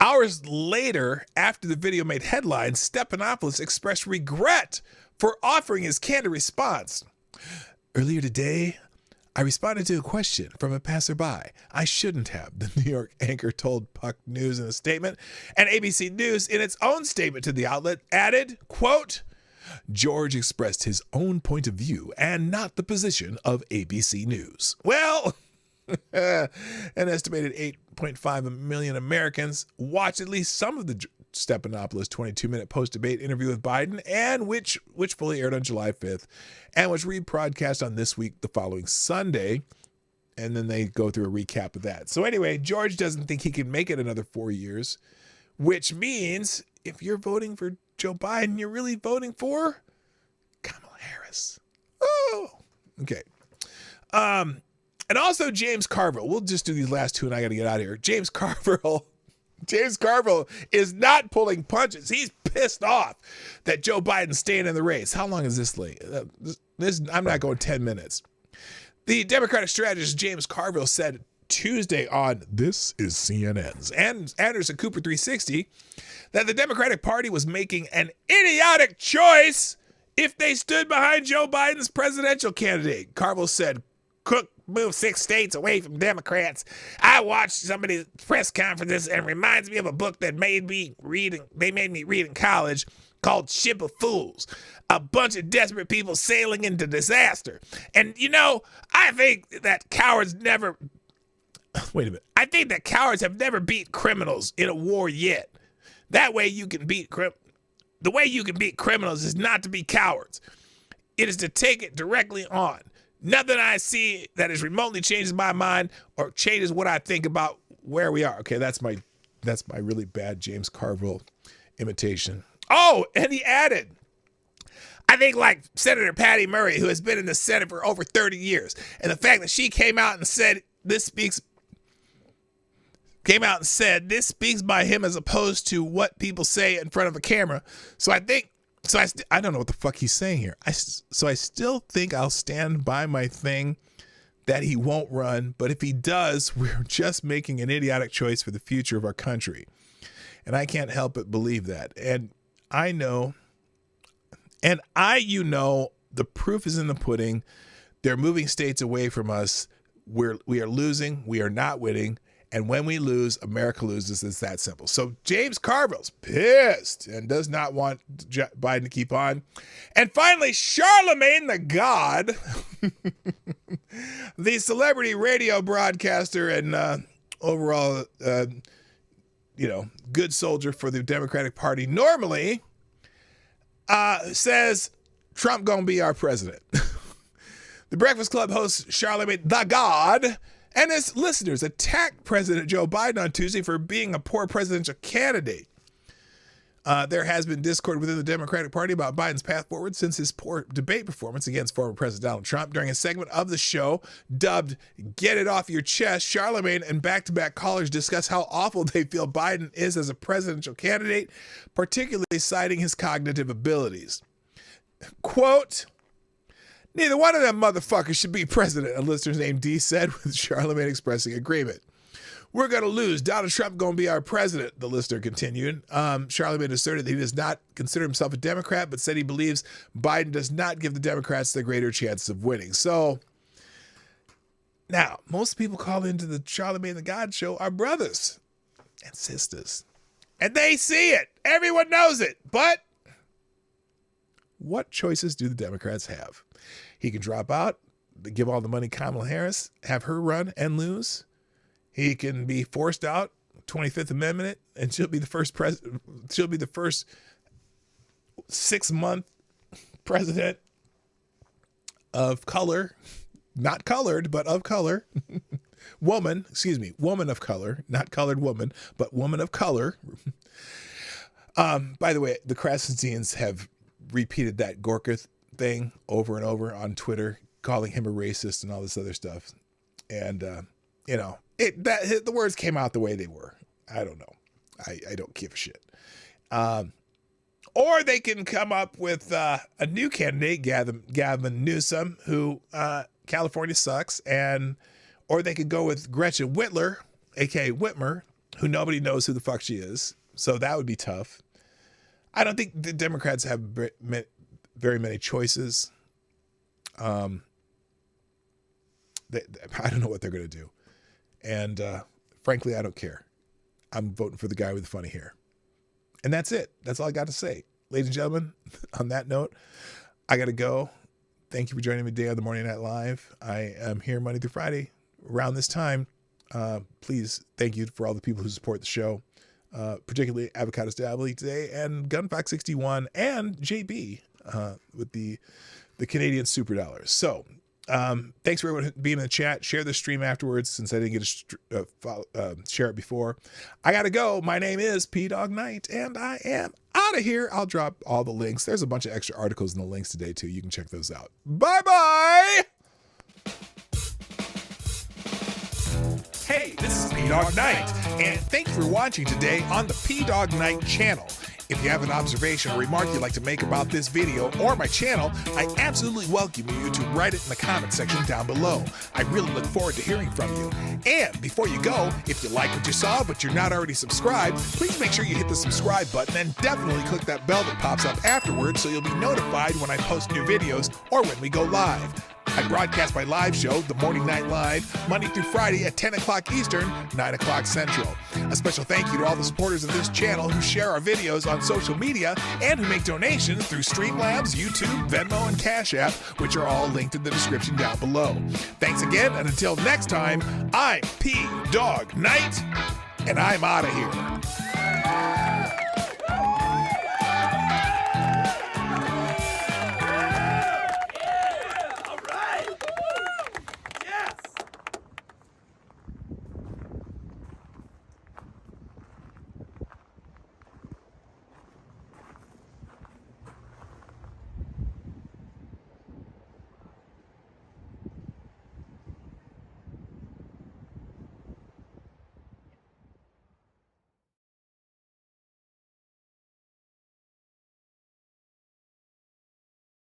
Speaker 2: Hours later, after the video made headlines, Stephanopoulos expressed regret for offering his candid response. Earlier today, I responded to a question from a passerby. I shouldn't have, the New York anchor told Puck News in a statement. And ABC News, in its own statement to the outlet, added, quote, George expressed his own point of view and not the position of ABC News. Well, an estimated 8.5 million Americans watched at least some of the Stephanopoulos 22-minute post-debate interview with Biden, and which fully aired on July 5th and was rebroadcast on This Week the following Sunday. And then they go through a recap of that. So anyway, George doesn't think he can make it another 4 years, which means if you're voting for Joe Biden, you're really voting for Kamala Harris. Oh, okay. And also James Carville. We'll just do these last two and I got to get out of here. James Carville is not pulling punches. He's pissed off that Joe Biden's staying in the race. How long is this late? I'm not going 10 minutes. The Democratic strategist James Carville said Tuesday on This Is CNN's and Anderson Cooper 360 that the Democratic Party was making an idiotic choice if they stood behind Joe Biden's presidential candidate. Carville said, Cook moved 6 states away from Democrats. I watched somebody's press conferences and it reminds me of a book that they made me read in college called Ship of Fools. A bunch of desperate people sailing into disaster. And, I think that cowards never... Wait a minute. I think that cowards have never beat criminals in a war yet. That way you can beat... The way you can beat criminals is not to be cowards. It is to take it directly on. Nothing I see that is remotely changes my mind or changes what I think about where we are. Okay, that's my really bad James Carville imitation. Oh, and he added, I think like Senator Patty Murray, who has been in the Senate for over 30 years, and the fact that she came out and said this speaks by him as opposed to what people say in front of a camera. So I don't know what the fuck he's saying here. I still think I'll stand by my thing that he won't run. But if he does, we're just making an idiotic choice for the future of our country. And I can't help but believe that. And the proof is in the pudding. They're moving states away from us. We are losing. We are not winning. And when we lose, America loses. It's that simple. So James Carville's pissed and does not want Biden to keep on. And finally, Charlemagne the God, the celebrity radio broadcaster and overall, good soldier for the Democratic Party, normally says Trump gonna be our president. The Breakfast Club host Charlemagne the God and his listeners attacked President Joe Biden on Tuesday for being a poor presidential candidate. There has been discord within the Democratic Party about Biden's path forward since his poor debate performance against former President Donald Trump. During a segment of the show dubbed Get It Off Your Chest, Charlemagne and back-to-back callers discuss how awful they feel Biden is as a presidential candidate, particularly citing his cognitive abilities. Quote, "Neither one of them motherfuckers should be president," a listener named D said, with Charlemagne expressing agreement. "We're going to lose. Donald Trump going to be our president," the listener continued. Charlemagne asserted that he does not consider himself a Democrat, but said he believes Biden does not give the Democrats the greater chances of winning. So, now, most people call into the Charlemagne the God show are brothers and sisters. And they see it. Everyone knows it. But what choices do the Democrats have? He can drop out, give all the money to Kamala Harris, have her run and lose. He can be forced out, 25th Amendment, and she'll be the first 6-month president of color, not colored, but of color. Woman of color, not colored woman, but woman of color. By the way, the Krasensteins have repeated that Gorka thing over and over on Twitter, calling him a racist and all this other stuff. And, the words came out the way they were. I don't know. I don't give a shit. Or they can come up with a new candidate, Gavin Newsom, who California sucks, or they could go with Gretchen Whitler, aka Whitmer, who nobody knows who the fuck she is. So that would be tough. I don't think the Democrats have very many choices. I don't know what they're going to do. And frankly, I don't care. I'm voting for the guy with the funny hair. And that's it. That's all I got to say. Ladies and gentlemen, on that note, I got to go. Thank you for joining me today on the Morning Night Live. I am here Monday through Friday around this time. Please, thank you for all the people who support the show, particularly Avocados Dabbly today and Gunfox61 and JB with the Canadian Super Dollars. So, thanks for everyone being in the chat. Share the stream afterwards since I didn't get to share it before. I got to go. My name is P-Dog Knight, and I am out of here. I'll drop all the links. There's a bunch of extra articles in the links today, too. You can check those out. Bye-bye! Hey, this is P-Dog Knight, and thank you for watching today on the P-Dog Knight channel. If you have an observation or remark you'd like to make about this video or my channel, I absolutely welcome you to write it in the comment section down below. I really look forward to hearing from you. And before you go, if you like what you saw but you're not already subscribed, please make sure you hit the subscribe button and definitely click that bell that pops up afterwards so you'll be notified when I post new videos or when we go live. I broadcast my live show, The Morning Night Live, Monday through Friday at 10 o'clock Eastern, 9 o'clock Central. A special thank you to all the supporters of this channel who share our videos on social media and who make donations through Streamlabs, YouTube, Venmo, and Cash App, which are all linked in the description down below. Thanks again, and until next time, I'm P-Dog Knight, and I'm out of here.